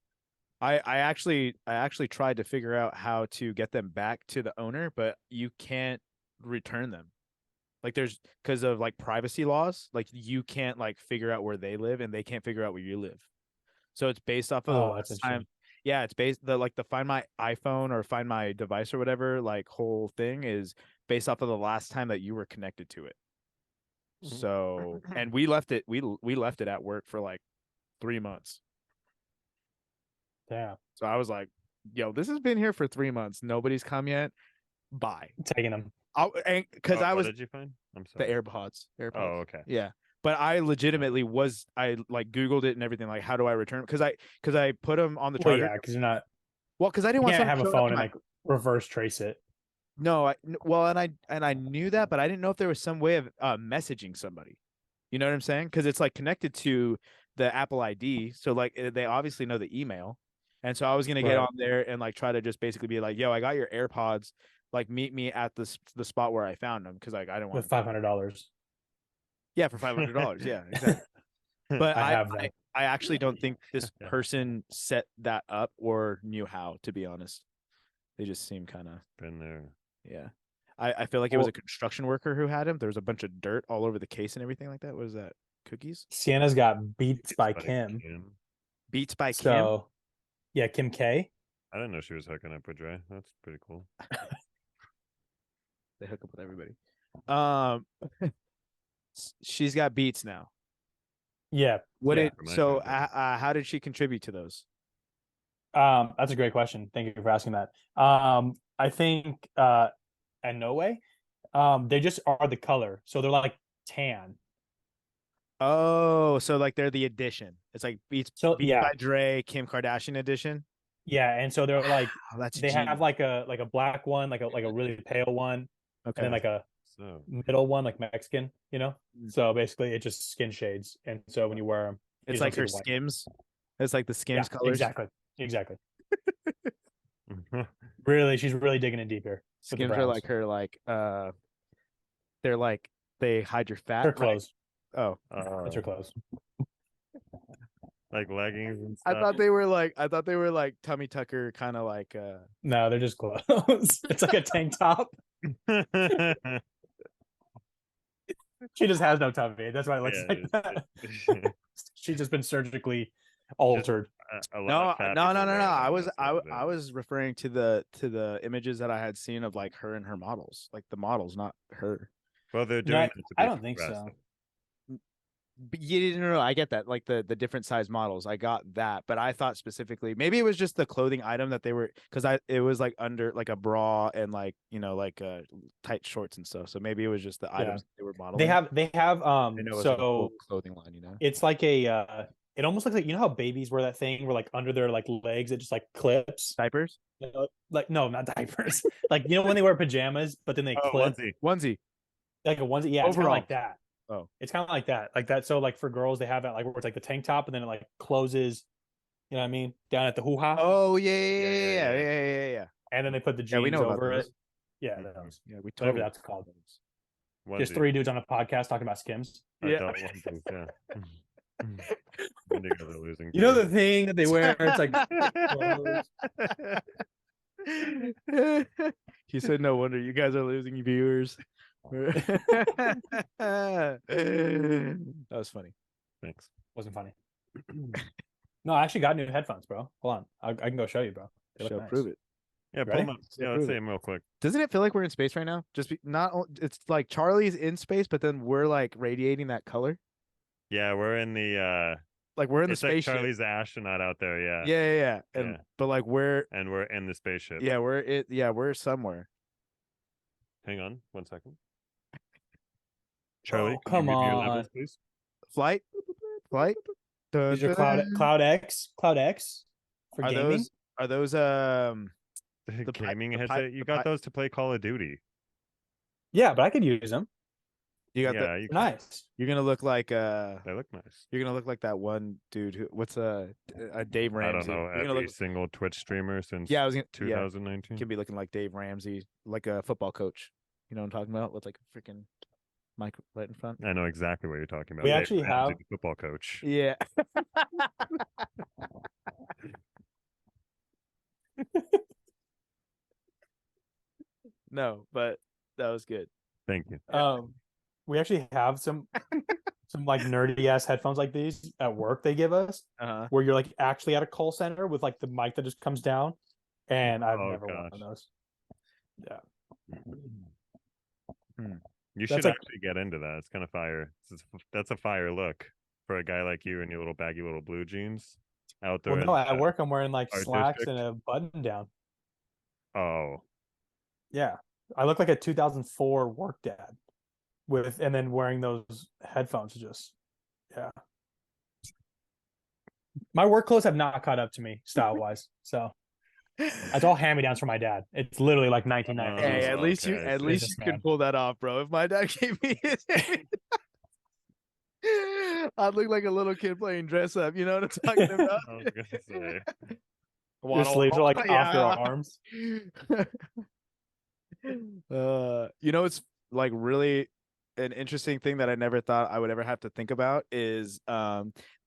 S1: I actually tried to figure out how to get them back to the owner, but you can't return them. Like there's because of like privacy laws, like you can't like figure out where they live and they can't figure out where you live. So it's based off of the
S2: Oh, that's
S1: last time.
S2: interesting.
S1: Yeah, it's based the Find My iPhone or Find My device or whatever like whole thing is based off of the last time that you were connected to it. So and we left it we left it at work for like 3 months.
S2: Damn,
S1: So I was like, yo, this has been here for 3 months. Nobody's come yet. Bye.
S2: taking them.
S1: Because I
S3: what
S1: was
S3: did you find? I'm
S1: the
S3: sorry.
S1: AirPods.
S3: Oh, okay.
S1: Yeah. But I legitimately I like Googled it and everything. Like, how do I return? Because I put them on the
S2: Well,
S1: charger.
S2: yeah, because you're not.
S1: Well, because I didn't
S2: You
S1: want
S2: can't
S1: someone
S2: have a
S1: showing up
S2: phone
S1: to
S2: and
S1: my-
S2: like reverse trace it.
S1: No, well, and I knew that, but I didn't know if there was some way of messaging somebody. You know what I'm saying? Because it's like connected to the Apple ID, so like they obviously know the email, and so I was gonna get
S2: Right.
S1: on there and like try to just basically be like, "Yo, I got your AirPods. Like, meet me at the spot where I found them." Because like I didn't want
S2: With $500.
S1: Yeah, for $500. Yeah, exactly. But
S2: I have them.
S1: I actually don't think this
S3: Yeah.
S1: person set that up or knew how. To be honest, they just seem kind of
S3: Been there.
S1: yeah. I feel like it was
S2: Well-
S1: a construction worker who had him. There was a bunch of dirt all over the case and everything like that. What is that? Cookies?
S2: Sienna's got Beats by
S3: Buddy
S2: Kim.
S1: Beats by Kim.
S2: So, yeah, Kim K.
S3: I didn't know she was hooking up with Dre. That's pretty cool.
S1: They hook up with everybody. She's got Beats now.
S2: Yeah.
S1: What
S2: Yeah.
S1: did
S3: For my
S1: so?
S3: family.
S1: How did she contribute to those?
S2: That's a great question. Thank you for asking that. I think and no way. They just are the color. So they're like tan.
S1: Oh, so like they're the edition. It's like Beats
S2: So
S1: Beats
S2: yeah.
S1: by Dre, Kim Kardashian edition.
S2: Yeah, and so they're like
S1: Oh, that's
S2: they have
S1: genius.
S2: like a black one, like a really pale one,
S1: Okay.
S2: and then like a
S3: So
S2: middle one, like Mexican,
S1: Mm.
S2: So basically it just skin shades. And so when you wear them,
S1: It's like her Skims. It's like the Skims colors.
S2: Exactly. Really, she's really digging in deep here. with the
S1: Skims are
S2: brands.
S1: like her they're like they hide your fat.
S2: Her
S1: right?
S2: clothes.
S1: Oh.
S2: That's her clothes.
S3: like leggings and
S1: I
S3: stuff.
S1: thought they were like tummy tucker kind of like
S2: No, they're just clothes. It's like a tank top. She just has no tummy. That's why it looks
S3: Yeah,
S2: like
S3: it's-
S2: that. She's just been surgically altered.
S3: a lot
S1: no
S3: of fat
S1: no no
S3: people
S1: no
S3: wear
S1: no.
S3: them,
S1: I was
S3: that's what it
S1: I
S3: is.
S1: was referring to the images that I had seen of like her and her models, like the models, not her.
S3: Well, they're
S2: No,
S3: doing that to
S2: I
S3: be
S2: don't think so.
S3: progressive.
S1: But you didn't know. I get that, like the different size models. I got that, but I thought specifically maybe it was just the clothing item that they were because it was like under like a bra and like like tight shorts and stuff. So maybe it was just the items they were modeling.
S2: They have
S1: I know it was like a full
S2: so
S1: clothing line. You know,
S2: it's like it almost looks like how babies wear that thing where like under their like legs it just like clips.
S1: diapers.
S2: Like no, not diapers. Like when they wear pajamas, but then they clip
S3: onesie.
S2: like a onesie. Yeah, it's kind of like that.
S1: Oh,
S2: it's kind of like that. So like for girls, they have that like where it's like the tank top and then it like closes. You know what I mean? Down at the hoo ha.
S1: oh yeah.
S2: And then they put the jeans
S1: we know
S2: over
S1: those.
S2: it. Yeah,
S1: those. Yeah, we
S2: whatever
S1: totally
S2: that's called.
S3: Onesie.
S2: Just 3 dudes on a podcast talking about Skims.
S1: Yeah.
S3: Losing
S2: You know the thing that they wear? It's like
S1: he said, "No wonder you guys are losing viewers." That was funny.
S3: Thanks.
S2: wasn't funny. No, I actually got new headphones, bro. Hold on, I can go show you, bro. They look nice.
S1: Prove it.
S3: Yeah, pull
S2: Ready?
S3: them up. Yeah, let's see them real quick.
S1: Doesn't it feel like we're in space right now? It's like Charlie's in space, but then we're like radiating that color.
S3: Yeah, we're in the
S1: Like we're in the
S3: it's like
S1: spaceship.
S3: Charlie's the astronaut out there, yeah.
S1: Yeah. And
S3: Yeah.
S1: but like we're
S3: in the spaceship.
S1: yeah, we're somewhere.
S3: Hang on 1 second. Charlie,
S2: Oh,
S3: can you
S2: come
S3: give me your
S2: on.
S3: levels, please?
S1: Flight.
S2: These are Cloud X for
S1: Are
S2: gaming.
S1: those
S3: The
S1: pi-
S3: gaming
S1: the
S3: headset.
S1: pi-
S3: You
S1: the
S3: got
S1: pi-
S3: those to play Call of Duty.
S2: Yeah, but I could use them.
S1: you got
S3: Yeah,
S1: the
S3: you can.
S2: Nice.
S1: you're gonna look like
S3: They look nice.
S1: you're gonna look like that one dude who what's a Dave
S3: I don't
S1: Ramsey.
S3: know.
S1: You're gonna
S3: Every
S1: look,
S3: single Twitch streamer since
S1: yeah, I was gonna
S3: 2019.
S1: can be looking like Dave Ramsey, like a football coach. You know what I'm talking about? With like a freaking mic right in front.
S3: I know exactly what you're talking about.
S2: We
S3: Dave
S2: actually
S3: Ramsey,
S2: have-
S3: the football coach.
S1: Yeah. No, but that was good.
S3: Thank you.
S2: We actually have some like nerdy ass headphones like these at work they give us where you're like actually at a call center with like the mic that just comes down, and I've never worn those. Yeah.
S3: You
S2: That's
S3: should
S2: like-
S3: actually get into that. It's kind of fire. That's a fire look for a guy like you in your little baggy little blue jeans out there.
S2: Well, no, at work I'm wearing like
S3: art
S2: slacks
S3: district.
S2: and a button down.
S3: Oh,
S2: Yeah, I look like a 2004 work dad and then wearing those headphones. Just yeah. My work clothes have not caught up to me style wise, so it's all hand me downs for my dad. It's literally like 1990s.
S1: Hey, at least you
S3: okay,
S2: Jesus,
S1: can
S2: man.
S1: pull that off, bro. If my dad gave me his I'd look like a little kid playing dress up. You know what I'm talking about?
S3: I was gonna say.
S2: Your sleeves are like off your arms.
S1: It's like really an interesting thing that I never thought I would ever have to think about is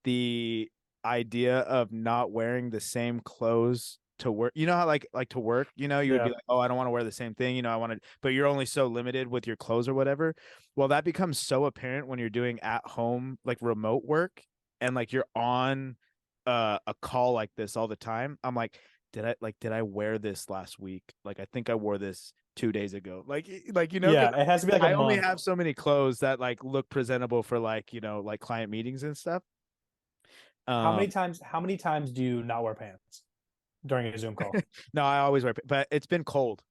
S1: the idea of not wearing the same clothes to work. You know how like to work, you would be like, oh, I don't want to wear the same thing, I want to, but you're only so limited with your clothes or whatever. Well, that becomes so apparent when you're doing at home like remote work and like you're on a call like this all the time. I'm like, did I wear this last week? Like I think I wore this 2 days ago. Like
S2: Yeah, it has to be like
S1: I
S2: a
S1: only
S2: month.
S1: have so many clothes that like look presentable for like like client meetings and stuff.
S2: How many times do you not wear pants during a Zoom call?
S1: No, I always wear, but it's been cold.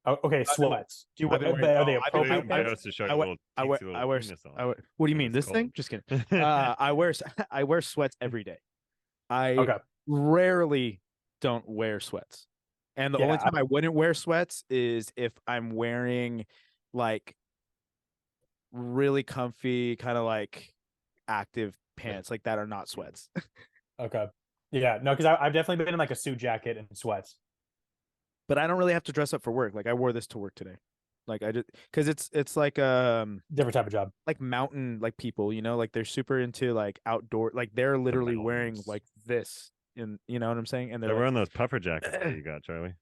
S2: Oh, okay, sweats. Do you
S1: I've been
S2: are
S1: wearing-
S2: they
S1: I've been
S2: appropriate
S1: wearing-
S2: pants?
S3: to show
S1: I
S3: your
S1: wear-
S3: little
S1: I wear,
S3: teensy little
S1: I wear,
S3: penis off.
S1: what do you
S3: when
S1: mean?
S3: it's
S1: This
S3: cold.
S1: thing? Just kidding. I wear sweats every day. I
S2: Okay.
S1: rarely don't wear sweats. And the only time I wouldn't wear sweats is if I'm wearing like really comfy, kind of like active pants like that are not sweats.
S2: Okay. Yeah, no, because I've definitely been in like a suit jacket and sweats.
S1: But I don't really have to dress up for work. Like I wore this to work today. Like I just because it's like
S2: Different type of job.
S1: like mountain like people, like they're super into like outdoor, like they're literally wearing
S3: mountains.
S1: like this in, you know what I'm saying? And
S3: They're
S1: they're like,
S3: wearing those puffer jackets that you got, Charlie.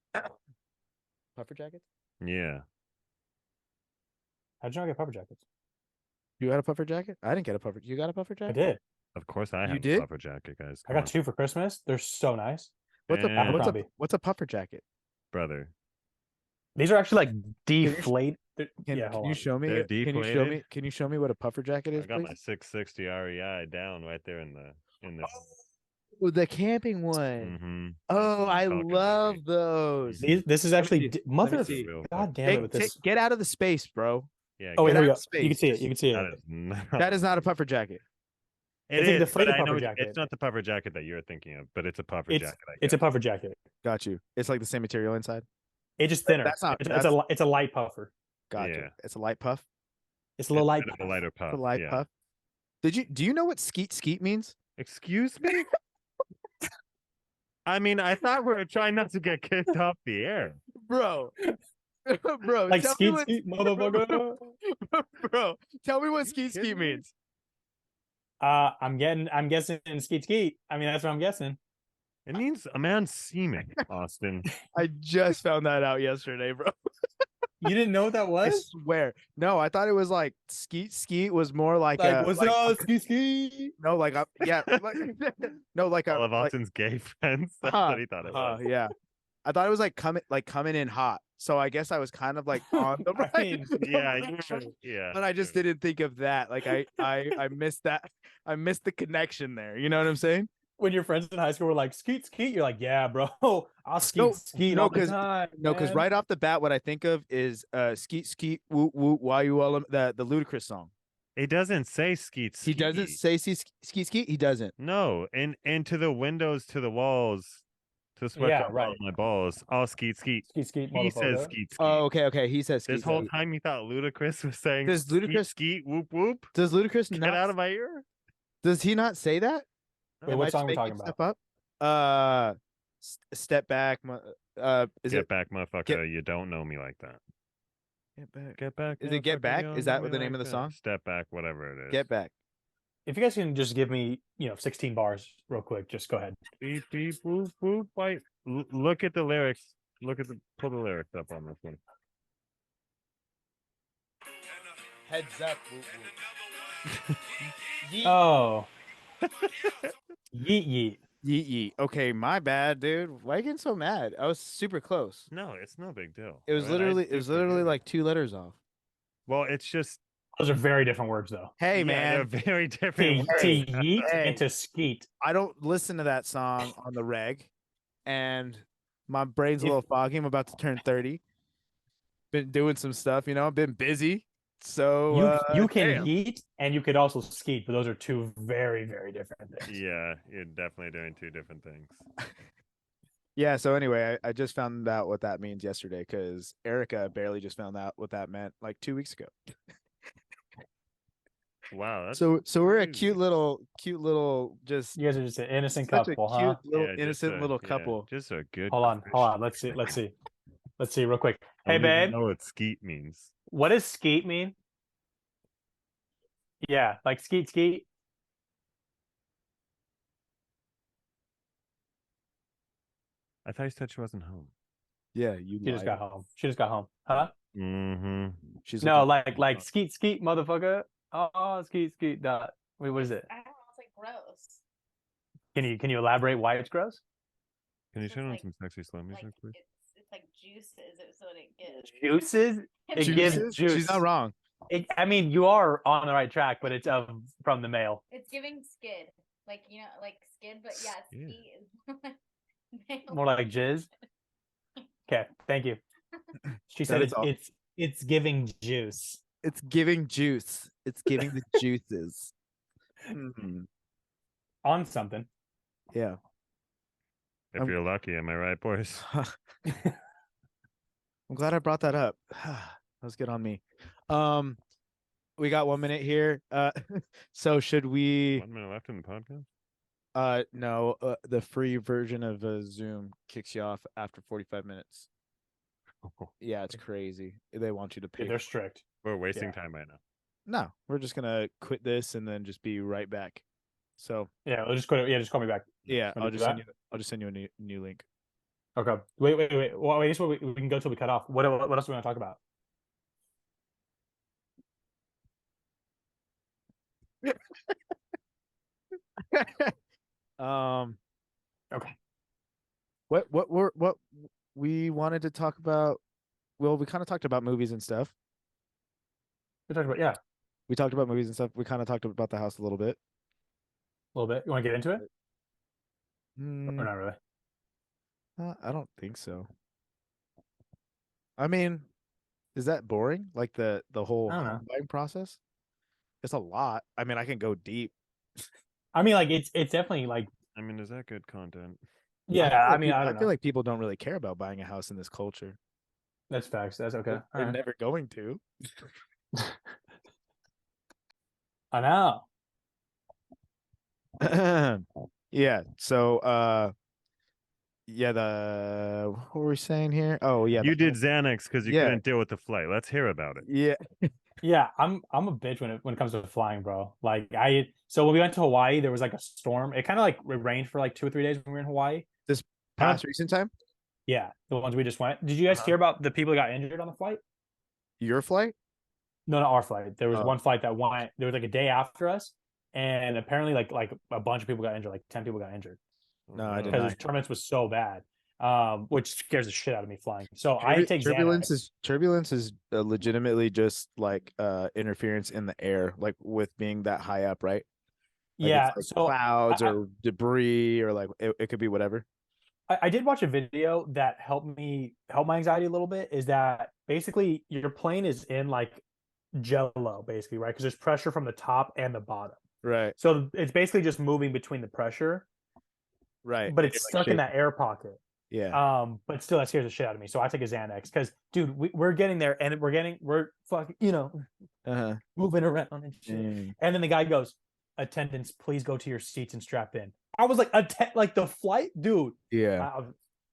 S1: puffer jackets.
S3: Yeah.
S2: How'd you not get puffer jackets?
S1: You got a puffer jacket? I didn't get a puffer. You got a puffer
S2: I
S1: jacket?
S2: did.
S3: Of course I
S1: You
S3: have
S1: did?
S3: a puffer jacket, guys.
S2: I
S3: Come
S2: got 2 for Christmas. They're so nice.
S1: What's
S3: And-
S1: what's a puffer jacket?
S3: brother.
S2: These are actually like deflate. Yeah,
S1: Can
S2: hold
S1: you
S2: on.
S1: show me?
S3: They're
S1: Can you show
S3: deflated.
S1: me? Can you show me what a puffer jacket
S3: I
S1: is,
S3: got my
S1: please?
S3: 660 REI down right there in the.
S1: Oh, the camping one.
S3: Mm-hmm.
S1: Oh, I
S3: Talking,
S1: love
S3: baby.
S1: those.
S2: This is
S1: Let me
S2: actually
S1: see. Let me
S2: mother.
S1: see.
S3: Real
S2: God damn
S1: Take,
S2: it with this.
S1: get out of the space, bro.
S3: Yeah.
S2: Oh wait,
S1: get
S2: here we
S1: out
S2: go.
S1: of
S2: You can
S1: space.
S2: see it. You can see
S3: That
S2: it.
S3: is not.
S1: That is not a puffer jacket.
S3: It
S2: It's like a
S3: is, but
S2: deflated
S3: I know
S2: puffer
S3: what-
S2: jacket.
S3: it's not the puffer jacket that you're thinking of, but it's a puffer
S2: It's
S3: jacket. I
S2: it's a
S3: guess.
S2: puffer jacket.
S1: Got you. It's like the same material inside.
S2: It's just thinner.
S1: That's not.
S2: It's a light puffer.
S1: Got
S3: Yeah.
S1: you. It's a light puff.
S2: It's a little light
S3: Bit of a
S2: puff.
S3: lighter
S1: It's
S3: puff.
S1: a light
S3: yeah.
S1: puff. Do you know what skeet means?
S3: Excuse me. I mean, I thought we were trying not to get kicked off the air.
S1: Bro. Bro,
S2: Like
S1: tell me
S2: skeet, motherfucker.
S1: Bro, tell me what skeet means.
S2: I'm guessing skeet. I mean, that's what I'm guessing.
S3: It means a man's semen, Austin.
S1: I just found that out yesterday, bro.
S2: You didn't know what that
S1: I
S2: was?
S1: swear. No, I thought it was like skeet was more like
S2: What's
S1: like,
S2: up, skeet?
S1: no, like yeah, like, no, like
S3: All of
S1: like,
S3: Austin's gay friends. That's
S1: huh,
S3: what he thought it was.
S1: yeah. I thought it was like coming in hot. So I guess I was kind of like on the right.
S2: I mean,
S3: Yeah.
S1: But I just didn't think of that. Like I missed that. I missed the connection there. You know what I'm saying?
S2: when your friends in high school were like skeet, you're like, yeah, bro, I'll skeet
S1: No,
S2: all the
S1: because
S2: time.
S1: because
S2: man."
S1: right off the bat, what I think of is skeet woot woot why you all the Ludacris song.
S3: It doesn't say skeet.
S1: He doesn't say skeet. He doesn't.
S3: No, and to the windows, to the walls, to the sweat
S2: Yeah,
S3: drop
S2: right.
S3: on my balls. All skeet.
S2: Skeet,
S3: He says
S2: motherfucker.
S3: skeet.
S1: Oh, okay. He says skeet.
S3: This whole time you thought Ludacris was saying
S1: Does Ludacris
S3: skeet whoop whoop.
S1: Does Ludacris
S3: Get
S1: not?
S3: out of my ear.
S1: Does he not say that?
S2: Wait,
S1: Am I
S2: what song
S1: just
S2: are we talking
S1: making
S2: about?
S1: stuff up? Step back. Is
S3: Get
S1: it
S3: back, motherfucker. You don't know me like that.
S1: get back?
S3: Get back.
S1: Is it Get
S3: motherfucker,
S1: Back?
S3: you
S1: Is
S3: don't
S1: that
S3: know
S1: what
S3: me
S1: the name
S3: like
S1: of the
S3: that.
S1: song?
S3: Step back, whatever it is.
S1: Get back.
S2: If you guys can just give me, 16 bars real quick, just go ahead.
S3: Beep beep whoop whoop. Wait. Look at the lyrics. Pull the lyrics up on this one.
S1: Heads up.
S2: Oh. Yeet.
S1: Yeet. Okay, my bad, dude. Why are you getting so mad? I was super close.
S3: No, it's no big deal.
S1: It was
S3: All right, I
S1: literally
S3: do forgive
S1: like
S3: it.
S1: 2 letters off.
S3: Well, it's just
S2: Those are very different words, though.
S1: Hey,
S3: yeah,
S1: man.
S3: they're very
S2: To,
S3: different.
S2: to
S3: words.
S2: yeet
S1: Hey.
S2: and to skeet.
S1: I don't listen to that song on the reg, and my brain's a
S2: If-
S1: little foggy. I'm about to turn 30. Been doing some stuff, been busy. So
S2: You can
S1: damn.
S2: yeet and you could also skeet, but those are two very, very different things.
S3: Yeah, you're definitely doing two different things.
S1: Yeah, so anyway, I just found out what that means yesterday because Erica barely just found out what that meant like 2 weeks ago.
S3: Wow, that's
S1: So we're a
S3: crazy.
S1: cute little just
S2: You guys are just an innocent
S1: such
S2: couple,
S1: a cute
S2: huh?
S1: little
S3: Yeah, just
S1: innocent little
S3: yeah,
S1: couple.
S3: just a good.
S2: Hold on.
S3: Christian.
S2: Let's see real quick.
S3: I
S2: Hey,
S3: don't even
S2: babe,
S3: know what skeet means.
S2: what does skeet mean? Yeah, like skeet.
S3: I thought you said she wasn't home.
S1: Yeah, you
S2: She just got
S1: lied.
S2: home. Huh?
S3: Mm-hmm.
S1: She's
S2: No,
S1: looking-
S2: like skeet, motherfucker. Oh, skeet. Dot. Wait, what is it?
S4: I don't know. It's like gross.
S2: Can you elaborate why it's gross?
S3: Can you
S4: It's
S3: turn on
S4: like-
S3: some sexy slow music,
S4: Like
S3: please?
S4: it's like juices. It's what it gives.
S2: Juices. It gives
S1: Juices?
S2: juice.
S1: She's not wrong.
S2: I mean, you are on the right track, but it's from the male.
S4: It's giving skid, like like skid, but yeah, it's
S3: Yeah.
S4: ski is male.
S2: More like jizz. Okay, thank you. She said
S1: is all.
S2: it's giving juice.
S1: It's giving juice. It's giving the juices. Mhm.
S2: On something.
S1: Yeah.
S3: If you're lucky, am I right, boys?
S1: I'm glad I brought that up. That was good on me. We got 1 minute here. So should we
S3: 1 minute left in the podcast.
S1: no, the free version of Zoom kicks you off after 45 minutes. Yeah, it's crazy. They want you to
S2: Yeah,
S1: pay.
S2: they're strict.
S3: We're wasting
S2: Yeah.
S3: time right now.
S1: No, we're just gonna quit this and then just be right back. So
S2: Yeah, we'll just just call me back.
S1: yeah,
S2: Wanna
S1: I'll
S2: do
S1: just send
S2: that?
S1: you. I'll just send you a new link.
S2: Okay. Wait. Well, I guess we can go till we cut off. What else do we want to talk about? Okay.
S1: What we wanted to talk about? Well, we kind of talked about movies and stuff.
S2: We talked about, yeah,
S1: We talked about movies and stuff. We kind of talked about the house a little bit.
S2: a little bit. You want to get into it? Or
S1: Mm,
S2: not really?
S1: I don't think so. I mean, is that boring? Like the whole
S2: I don't know.
S1: home buying process? It's a lot. I mean, I can go deep.
S2: I mean, like it's definitely like,
S3: I mean, is that good content?
S2: yeah.
S1: feel
S2: I
S1: like
S2: mean, I
S1: I
S2: don't
S1: feel
S2: know.
S1: like people don't really care about buying a house in this culture.
S2: That's facts. That's okay. All
S1: They're
S2: right.
S1: never going to.
S2: I know.
S1: Yeah. So yeah, the what were we saying here? Oh yeah,
S3: You did Xanax because you
S1: yeah.
S3: couldn't deal with the flight. Let's hear about it.
S1: Yeah.
S2: Yeah, I'm a bitch when it comes to flying, bro. Like so when we went to Hawaii, there was like a storm. It kind of like rained for like 2 or 3 days when we were in Hawaii.
S1: This
S2: I don't,
S1: past recent time?
S2: yeah, the ones we just went. Did you guys
S1: Uh-huh.
S2: hear about the people that got injured on the flight?
S1: Your flight?
S2: No, not our flight. There was
S1: Oh.
S2: one flight that went. There was like a day after us, and apparently like a bunch of people got injured. Like 10 people got injured
S1: No, I did
S2: because
S1: not.
S2: the turbulence was so bad, which scares the shit out of me flying. So I take
S1: Turbulence
S2: Xanax.
S1: is legitimately just like interference in the air, like with being that high up, right? Like it's
S2: Yeah,
S1: like
S2: so
S1: clouds or debris or like it could be whatever.
S2: I did watch a video that helped me help my anxiety a little bit. Is that basically your plane is in like jello, basically, right? Because there's pressure from the top and the bottom.
S1: Right.
S2: So it's basically just moving between the pressure,
S1: Right.
S2: but
S1: And
S2: it's
S1: you're, like,
S2: stuck in that
S1: shaking.
S2: air pocket.
S1: Yeah.
S2: But still, that scares the shit out of me. So I take a Xanax because, dude, we're getting there and we're fucking,
S1: Uh-huh.
S2: moving around and shit.
S1: Mm.
S2: And then the guy goes, "Attendants, please go to your seats and strap in." I was like, like the flight, dude.
S1: Yeah.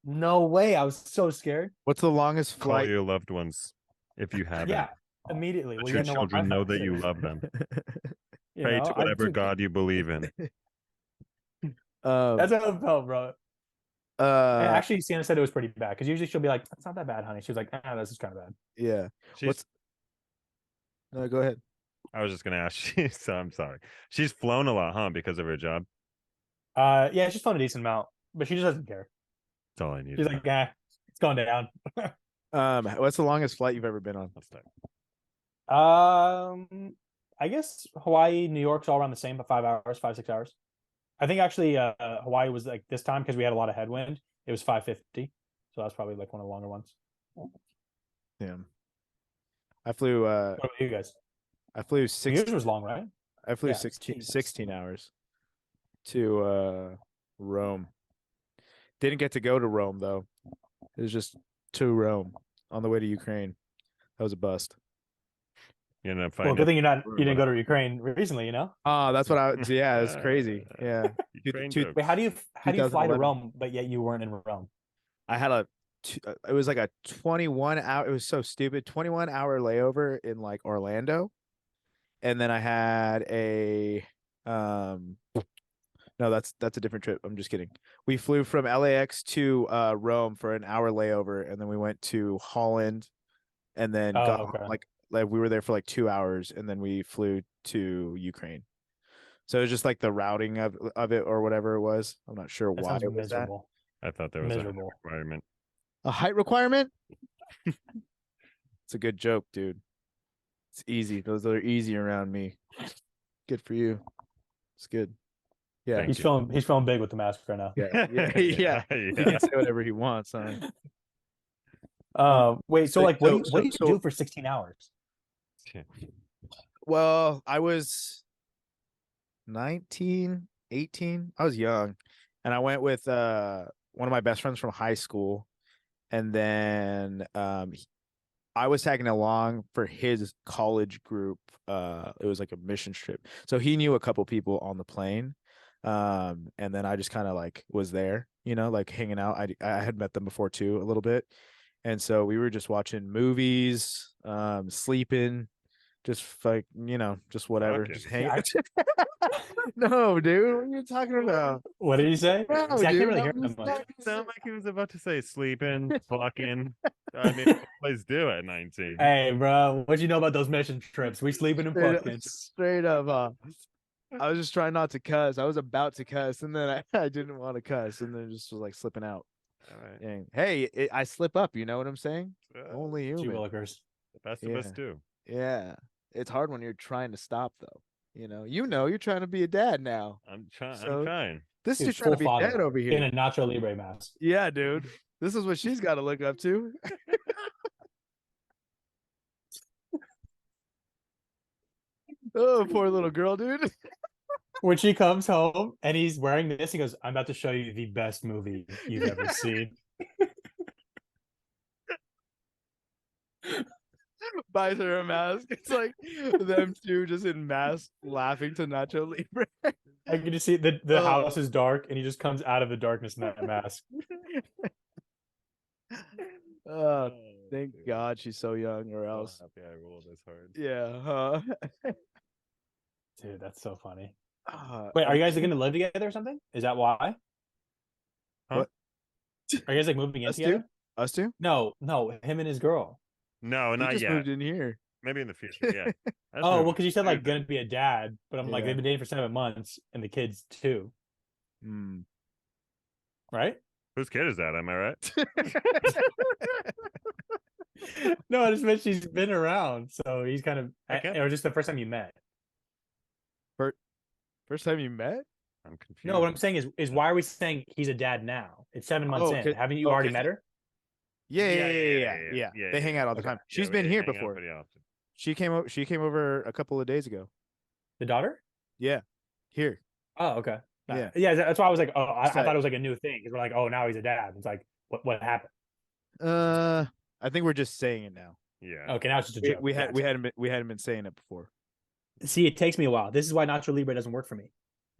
S2: No way. I was so scared.
S1: What's the longest
S3: Call
S1: flight?
S3: your loved ones if you have
S2: Yeah,
S3: it.
S2: immediately.
S3: Let
S2: Well,
S3: your
S2: you know what?
S3: children know that you love them. Pray to whatever God you believe in.
S1: um
S2: That's how it felt, bro. And
S1: uh
S2: actually, Sienna said it was pretty bad because usually she'll be like, "It's not that bad, honey." She was like, this is kind of bad."
S1: yeah.
S3: She's,
S1: No, go ahead.
S3: I was just gonna ask you, so I'm sorry. She's flown a lot, huh? Because of her job.
S2: Yeah, she's flown a decent amount, but she just doesn't care.
S3: That's all I need.
S2: She's like, it's going down.
S1: What's the longest flight you've ever been on?
S3: Let's start.
S2: I guess Hawaii, New York's all around the same, but 5 hours, 5, 6 hours. I think actually, Hawaii was like this time because we had a lot of headwind. It was 550, so that's probably like one of the longer ones.
S1: Yeah. I flew
S2: What about you guys?
S1: I flew
S2: Yours
S1: 16
S2: was long, right?
S1: I flew
S2: Yeah,
S1: 16,
S2: Jesus.
S1: 16 hours to Rome. Didn't get to go to Rome though. It was just to Rome on the way to Ukraine. That was a bust.
S3: You end up
S2: Well,
S3: finding
S2: good thing you didn't go
S3: whatever.
S2: to Ukraine recently.
S1: Oh, that's what yeah, it's crazy. Yeah.
S3: Ukraine
S1: Two-
S3: jokes.
S2: Wait, how do you fly to
S1: 2011.
S2: Rome, but yet you weren't in Rome?
S1: I had it was like a 21 hour, it was so stupid, 21-hour layover in like Orlando. And then I had a no, that's a different trip. I'm just kidding. We flew from LAX to Rome for an hour layover, and then we went to Holland, and then got
S2: Oh, okay.
S1: like we were there for like 2 hours, and then we flew to Ukraine. So it was just like the routing of it or whatever it was. I'm not sure
S2: That
S1: why
S2: sounds
S1: it was that.
S2: miserable.
S3: I thought there was a
S2: Miserable.
S3: requirement.
S1: A height requirement? It's a good joke, dude. It's easy. Those are easy around me. Good for you. It's good. Yeah.
S3: Thank
S2: He's feeling big with the mask right now.
S1: Yeah. Yeah. He can say whatever he wants.
S2: Wait, so like, what do you do for 16 hours?
S1: Well, I was 19, 18. I was young. And I went with one of my best friends from high school. And then I was tagging along for his college group. It was like a mission trip. So he knew a couple people on the plane. And then I just kind of like was there, like hanging out. I had met them before too, a little bit. And so we were just watching movies, sleeping, just like, just whatever.
S3: Fucking.
S1: Just hanging. No, dude, what are you talking about?
S2: What did he say?
S1: No,
S2: See, I can't
S1: dude,
S2: really
S1: I'm
S2: hear him
S1: just
S2: much.
S1: talking-
S3: Sound like he was about to say sleeping, fucking. I mean, what boys do at 19.
S2: Hey, bro, what you know about those mission trips? We sleeping and fucking.
S1: straight up. I was just trying not to cuss. I was about to cuss, and then I didn't want to cuss, and then just was like slipping out.
S3: All right.
S1: And hey, I slip up. You know what I'm saying?
S3: Uh,
S1: Only
S2: Gee
S1: human.
S2: willikers.
S3: The best of us do.
S1: Yeah. it's hard when you're trying to stop though. You're trying to be a dad now.
S3: I'm trying.
S1: So-
S3: I'm trying.
S1: This
S2: Dude,
S1: is trying to
S2: full
S1: be dad
S2: father
S1: over
S2: in
S1: here.
S2: a Nacho Libre mask.
S1: Yeah, dude. This is what she's got to look up to. Oh, poor little girl, dude.
S2: When she comes home and he's wearing this, he goes, "I'm about to show you the best movie you've ever seen."
S1: Buys her a mask. It's like them two just in mask laughing to Nacho Libre.
S2: I can just see the
S1: Oh.
S2: house is dark and he just comes out of the darkness in that mask.
S1: Oh, thank
S3: dude.
S1: God she's so young, or
S3: So
S1: else.
S3: happy I rolled this hard.
S1: Yeah.
S2: Dude, that's so funny.
S1: Uh,
S2: Wait, are you guys
S1: actually,
S2: gonna live together or something? Is that why?
S1: What?
S2: Are you guys like moving in
S1: Us
S2: together?
S1: two? Us two?
S2: No, him and his girl.
S3: No,
S1: He
S3: not
S1: just
S3: yet.
S1: moved in here.
S3: Maybe in the future. Yeah. That's
S2: Oh, well,
S3: moving.
S2: because you said like
S3: Moving.
S2: gonna be a dad, but I'm like
S1: Yeah.
S2: they've been dating for 7 months and the kids too,
S1: Hmm.
S2: right?
S3: Whose kid is that? Am I right?
S2: No, I just meant she's been around, so he's kind of
S3: Okay.
S2: or just the first time you met.
S1: First time you met?
S3: I'm confused.
S2: No, what I'm saying is why are we saying he's a dad now? It's 7 months
S1: Oh,
S2: in.
S1: 'cause-
S2: Haven't you
S1: oh,
S2: already
S1: 'cause
S2: met her?
S1: Yeah. They hang out all the
S2: Okay.
S1: time. She's been here before.
S3: Pretty often.
S1: She came over a couple of days ago.
S2: The daughter?
S1: Yeah. Here.
S2: Oh, okay.
S1: Yeah.
S2: Yeah. That's why I was like, oh, I
S1: So-
S2: thought it was like a new thing because we're like, oh, now he's a dad. It's like, what happened?
S1: I think we're just saying it now.
S3: Yeah.
S2: Okay, now it's just a
S1: We,
S2: joke.
S1: we had we
S2: Gotcha.
S1: hadn't been saying it before.
S2: See, it takes me a while. This is why Nacho Libre doesn't work for me.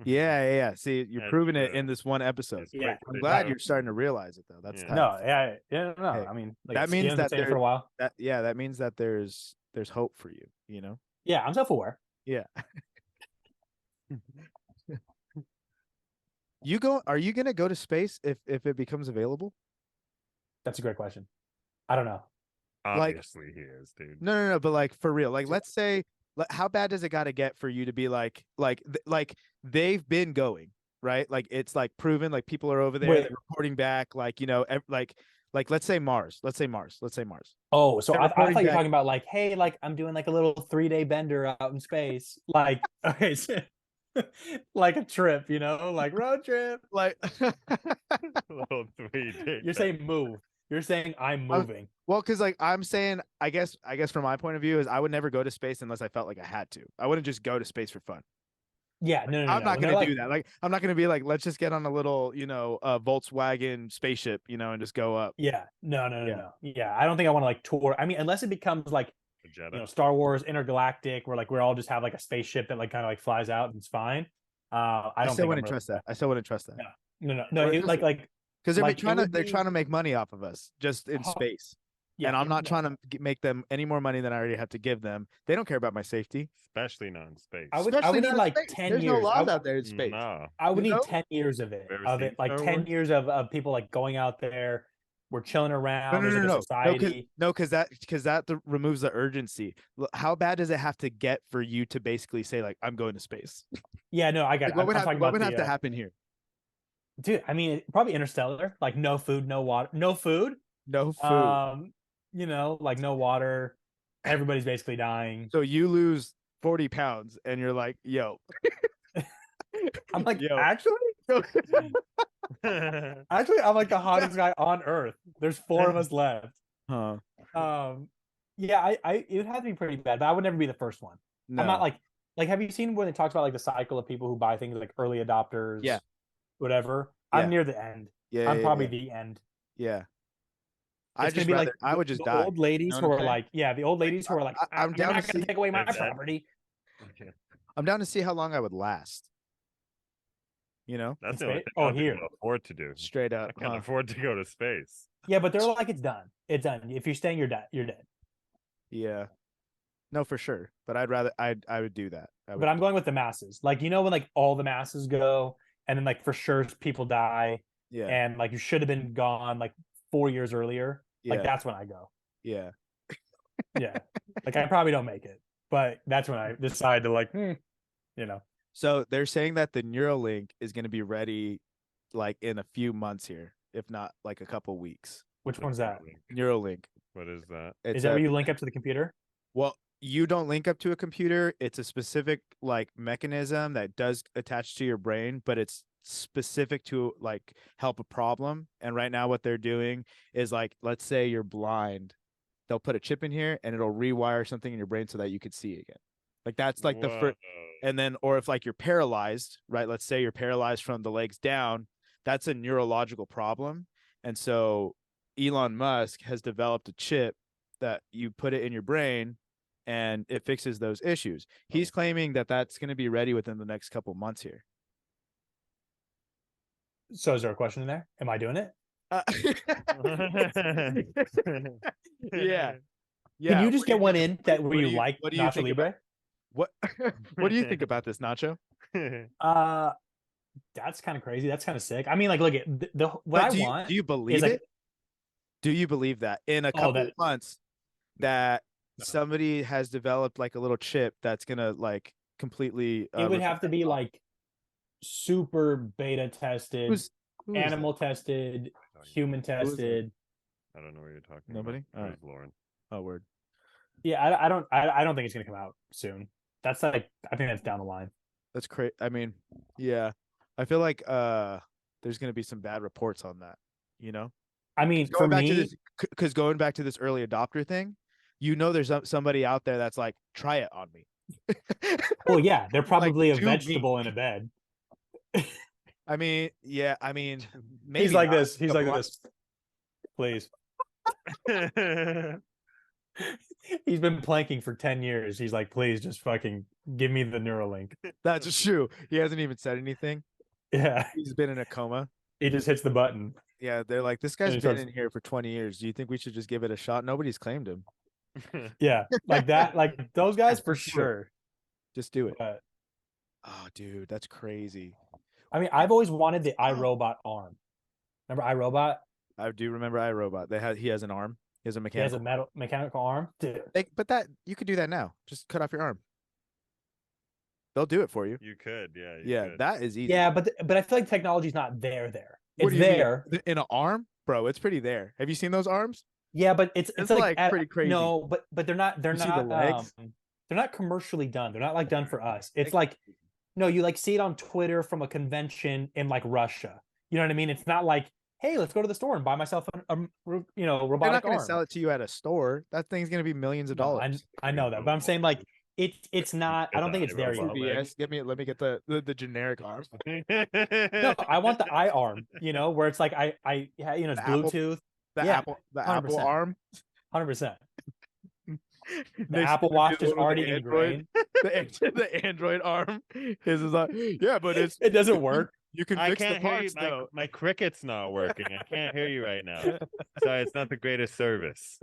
S1: Yeah. See, you're
S3: That's
S1: proving it
S3: true.
S1: in this one episode.
S3: It's
S2: Yeah.
S3: quick,
S1: I'm
S3: but
S1: glad
S3: it's
S1: you're starting to realize it though. That's
S3: Yeah.
S1: tight.
S2: No, no.
S1: Hey,
S2: I mean, like,
S1: that means
S2: Skim's been
S1: that
S2: saying it for
S1: there-
S2: a while.
S1: that means that there's hope for you, you know?
S2: Yeah, I'm self-aware.
S1: Yeah. Are you gonna go to space if it becomes available?
S2: That's a great question. I don't know.
S1: Like-
S3: Obviously he is, dude.
S1: No, but like for real. Like let's say how bad does it got to get for you to be like they've been going, right? Like it's like proven, like people are over there,
S2: Wait.
S1: they're reporting back, like like let's say Mars.
S2: Oh, so
S1: They're
S2: I
S1: reporting
S2: thought you were
S1: back-
S2: talking about like, hey, like I'm doing like a little 3-day bender out in space. Like, okay, so, like a trip, like road trip.
S1: Like
S3: Little 3 day.
S2: You're saying move. You're saying I'm moving.
S1: well, because like I'm saying, I guess from my point of view is I would never go to space unless I felt like I had to. I wouldn't just go to space for fun.
S2: Yeah, no.
S1: I'm not
S2: When they're
S1: gonna do
S2: like-
S1: that. Like I'm not gonna be like, let's just get on a little, Volkswagen spaceship, and just go up.
S2: Yeah, no.
S1: Yeah.
S2: Yeah, I don't think I want to like tour. I mean, unless it becomes like
S3: A Jedi.
S2: Star Wars Intergalactic, where like we all just have like a spaceship that like kind of like flies out and it's fine. I
S1: I
S2: don't
S1: still
S2: think
S1: wouldn't
S2: I'm
S1: trust
S2: really-
S1: that. I still wouldn't trust that.
S2: No.
S1: Or
S2: it-
S1: just-
S2: like
S1: Because
S2: Like, it would
S1: they're
S2: be-
S1: trying to make money off of us just in
S2: Oh,
S1: space.
S2: yeah,
S1: And I'm not
S2: no.
S1: trying to make them any more money than I already have to give them. They don't care about my safety.
S3: Especially not in space.
S2: I would
S1: Especially
S2: need
S1: not in
S2: like
S1: space.
S2: 10
S1: There's
S2: years.
S1: no
S2: I
S1: laws
S2: would-
S1: out there in space.
S3: No.
S2: I would
S1: You
S2: need
S1: know?
S2: 10 years of it.
S3: Have you ever seen
S2: Like
S3: Star
S2: 10
S3: Wars?
S2: years of people like going out there. We're chilling around. There's like a
S1: No,
S2: society.
S1: because that removes the urgency. How bad does it have to get for you to basically say like I'm going to space?
S2: Yeah, no, I got
S1: Like,
S2: it.
S1: what
S2: I'm
S1: would
S2: talking
S1: what
S2: about
S1: would
S2: the,
S1: have to happen here?
S2: dude. I mean, probably Interstellar. Like no food, no water, no food.
S1: No food.
S2: Like no water. Everybody's basically dying.
S1: So you lose 40 pounds and you're like, yo.
S2: I'm like,
S1: Yo.
S2: actually, I'm like the hottest guy on earth. There's 4 of us left.
S1: Huh.
S2: Yeah, it would have to be pretty bad, but I would never be the first one.
S1: No.
S2: I'm not like have you seen when it talks about like the cycle of people who buy things like early adopters?
S1: Yeah.
S2: Whatever.
S1: Yeah.
S2: I'm near the end.
S1: yeah,
S2: I'm
S1: yeah,
S2: probably
S1: yeah.
S2: the end.
S1: Yeah.
S2: It's gonna be like
S1: I would just
S2: the
S1: die.
S2: old ladies
S1: know
S2: who
S1: what
S2: are
S1: I'm saying?
S2: like, yeah, the old ladies who are like,
S1: I'm
S2: you're
S1: down
S2: not
S1: to
S2: gonna
S1: see-
S2: take away my
S3: That's it.
S2: property.
S1: I'm down to see how long I would last.
S3: That's
S2: In
S3: the only
S2: space?
S3: thing
S2: Oh,
S3: I can
S2: here.
S3: afford to do.
S1: Straight
S3: I
S1: up.
S3: can't
S1: huh?
S3: afford to go to space.
S2: Yeah, but they're like, it's done. It's done. If you're staying, you're dead. You're dead.
S1: Yeah. No, for sure. But I would do that. I would,
S2: But I'm going with the masses. Like when like all the masses go, and then like for sure people die,
S1: yeah.
S2: and like you should have been gone like 4 years earlier. Like
S1: Yeah.
S2: that's when I go.
S1: Yeah.
S2: Yeah. Like I probably don't make it, but that's when I decide to like,
S1: So they're saying that the Neuralink is going to be ready like in a few months here, if not like a couple weeks.
S2: which one's that?
S1: Neuralink.
S3: What is that?
S1: It's
S2: Is that
S1: a-
S2: where you link up to the computer?
S1: Well, you don't link up to a computer. It's a specific like mechanism that does attach to your brain, but it's specific to like help a problem. And right now what they're doing is like, let's say you're blind, they'll put a chip in here and it'll rewire something in your brain so that you could see again. Like that's like the first. And then, or if like you're paralyzed, right? Let's say you're paralyzed from the legs down, that's a neurological problem. And so Elon Musk has developed a chip that you put it in your brain and it fixes those issues. He's claiming that that's going to be ready within the next couple months here.
S2: So is there a question in there? Am I doing it?
S1: Yeah.
S2: Can you just get one in that
S1: what
S2: where
S1: do
S2: you like
S1: what do you
S2: Nacho
S1: think
S2: Libre?
S1: What what do you think about this, Nacho?
S2: That's kind of crazy. That's kind of sick. I mean, like, look at what I want.
S1: Do you believe
S2: like,
S1: it? Do you believe that in a couple of months that somebody has developed like a little chip that's gonna like completely
S2: it would have to be like super beta tested,
S1: who
S2: animal tested, human tested.
S3: I don't know what you're talking
S1: Nobody?
S3: about.
S1: All right.
S3: Lauren.
S1: Oh, word.
S2: Yeah, I don't think it's gonna come out soon. That's like, I think that's down the line.
S1: That's crazy. I mean, yeah, I feel like there's gonna be some bad reports on that. You know,
S2: I mean,
S1: going back to this, because going back to this early adopter thing, you know, there's somebody out there that's like, try it on me.
S2: well, yeah, they're probably
S1: Like,
S2: a vegetable in a bed.
S1: I mean, yeah, I mean, maybe
S2: he's like
S1: not.
S2: this. He's like this. Please. He's been planking for 10 years. He's like, please just fucking give me the Neuralink.
S1: That's true. He hasn't even said anything.
S2: Yeah.
S1: He's been in a coma.
S2: He just hits the button.
S1: Yeah, they're like, this guy's
S2: he
S1: been
S2: starts-
S1: in here for 20 years. Do you think we should just give it a shot? Nobody's claimed him.
S2: Yeah, like that. Like those guys for
S1: Just do it.
S2: sure.
S1: Just do it.
S2: But,
S1: Oh, dude, that's crazy.
S2: I mean, I've always wanted the iRobot arm. Remember iRobot?
S1: I do remember iRobot. He has an arm. He has a
S2: He has
S1: mechanical.
S2: a mechanical arm. Dude.
S1: But that you could do that now. Just cut off your arm. They'll do it for you.
S3: You could, yeah.
S1: Yeah,
S3: could.
S1: that is easy.
S2: Yeah, but I feel like technology's not there.
S1: What
S2: It's
S1: do you mean?
S2: there.
S1: In an arm, bro. It's pretty there. Have you seen those arms?
S2: Yeah, but it's
S1: like pretty crazy.
S2: No, but they're not.
S1: You see the legs?
S2: They're not commercially done. They're not like done for us. It's like, no, you like see it on Twitter from a convention in like Russia. You know what I mean? It's not like, hey, let's go to the store and buy myself a robotic
S1: They're not going to
S2: arm.
S1: sell it to you at a store. That thing's going to be millions of dollars.
S2: I know that, but I'm saying like it's not. I don't think it's there yet.
S1: CVS, let me get the generic arm.
S2: No, I want the iArm. You know, where it's like it's Bluetooth.
S1: The Apple arm.
S2: 100%. The Apple Watch is already ingrained.
S1: The Android arm. His is like, yeah, but
S2: it doesn't work.
S1: You can fix the parts though.
S3: My cricket's not working. I can't hear you right now. Sorry, it's not the greatest service.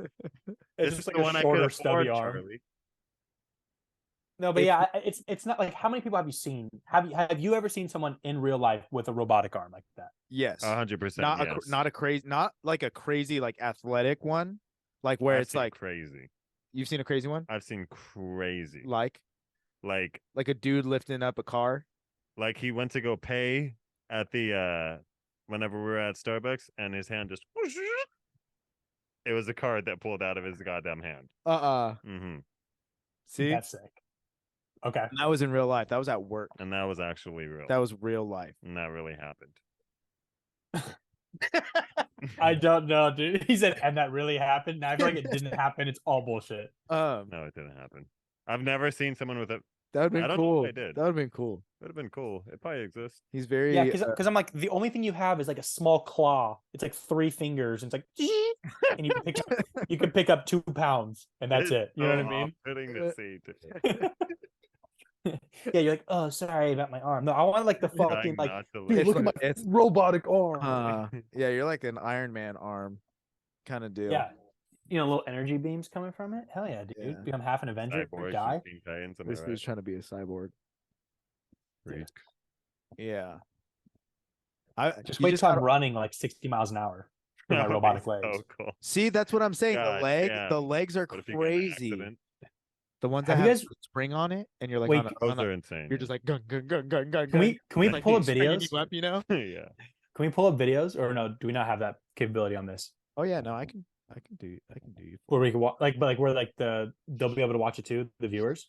S2: It's just like a shorter, stubby arm.
S3: Charlie.
S2: No, but yeah, it's not like, how many people have you seen? Have you ever seen someone in real life with a robotic arm like that?
S1: Yes,
S3: 100%.
S1: Not like a crazy like athletic one, like where it's like
S3: crazy.
S1: You've seen a crazy one?
S3: I've seen crazy.
S1: Like a dude lifting up a car.
S3: Like he went to go pay at the whenever we were at Starbucks, and his hand just it was a card that pulled out of his goddamn hand. Mm-hmm.
S1: See,
S2: that's sick. Okay,
S1: and that was in real life. That was at work,
S3: and that was actually real.
S1: That was real life,
S3: and that really happened.
S2: I don't know, dude. He said, and that really happened. Now I feel like it didn't happen. It's all bullshit.
S3: No, it didn't happen. I've never seen someone with a.
S1: That would have been cool.
S3: That
S1: would have been cool.
S3: Would have been cool. It probably exists.
S1: He's very
S2: because I'm like, the only thing you have is like a small claw. It's like 3 fingers. And it's like, and you can pick up 2 pounds, and that's it. You know what I mean?
S3: Putting the seat.
S2: Yeah, you're like, oh, sorry about my arm. No, I want like the fucking like, dude, look at my robotic arm.
S1: Yeah, you're like an Iron Man arm kind of deal.
S2: Yeah, little energy beams coming from it. Hell yeah, dude!
S1: Yeah.
S2: Become half an Avenger, die.
S1: This dude's trying to be a cyborg.
S3: Freak.
S1: Yeah.
S2: Just wait till I'm running like 60 miles an hour with my robotic legs.
S3: So cool.
S1: See, that's what I'm saying.
S3: God,
S1: the legs are crazy. The ones that have spring on it, and you're like,
S3: wait, those are insane.
S1: You're just like gun.
S2: Can we pull up videos?
S1: You up,
S3: yeah.
S2: Can we pull up videos, or no? Do we not have that capability on this?
S1: Oh yeah, no, I can I can do you.
S2: Where we can watch, like, but like where like they'll be able to watch it too, the viewers.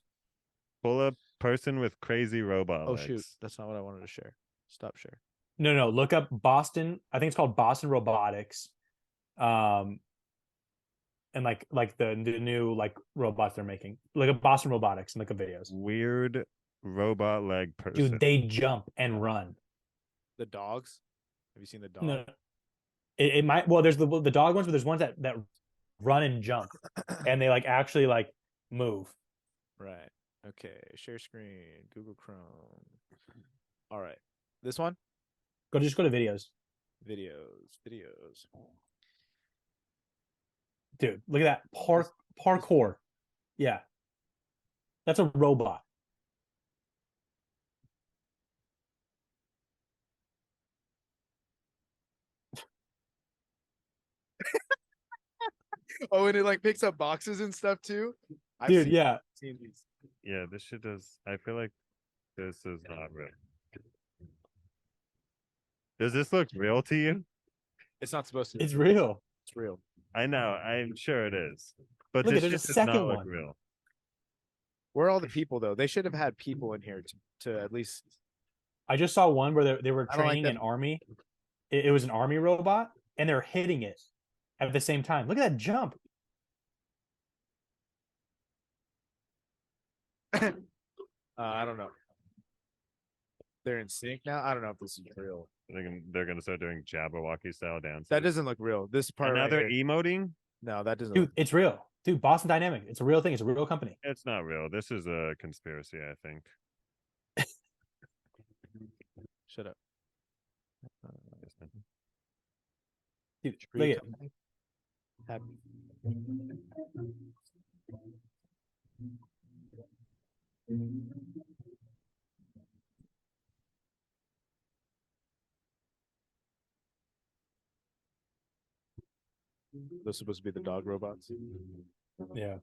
S3: Pull up person with crazy robot
S1: Oh
S3: legs.
S1: shoot, that's not what I wanted to share. Stop share.
S2: No, look up Boston. I think it's called Boston Robotics. And like the new like robots they're making. Look at Boston Robotics and look at videos.
S3: Weird robot leg person.
S2: Dude, they jump and run.
S1: The dogs. Have you seen the dog?
S2: No, it might. Well, there's the dog ones, but there's ones that run and jump, and they like actually like move.
S1: Right. Okay. Share screen. Google Chrome. All right. This one.
S2: Just go to videos.
S1: Videos.
S2: Dude, look at that parkour. Yeah, that's a robot.
S1: Oh, and it like picks up boxes and stuff too.
S2: Dude, yeah.
S1: Seen these.
S3: Yeah, this shit does. I feel like this is not real. Does this look real to you?
S1: It's not supposed to.
S2: It's real.
S1: It's real.
S3: I know. I'm sure it is. But
S2: Look,
S3: this
S2: there's
S3: shit
S2: a
S3: does
S2: second
S3: not look
S2: one.
S3: real.
S1: Where are all the people though? They should have had people in here to at least.
S2: I just saw one where they were
S1: I don't like
S2: training
S1: that.
S2: an army. It was an army robot, and they're hitting it at the same time. Look at that jump.
S1: I don't know. They're in sync now. I don't know if this is real.
S3: They're gonna start doing Jabberwocky style dances.
S1: That doesn't look real. This part.
S3: And now
S1: right
S3: they're
S1: here.
S3: emoting.
S1: No, that doesn't.
S2: Dude,
S1: Look...
S2: it's real. Dude, Boston Dynamic. It's a real thing. It's a real company.
S3: It's not real. This is a conspiracy, I think.
S1: Shut up.
S2: Dude, look at
S1: Happy. Those are supposed to be the dog robots.
S2: yeah.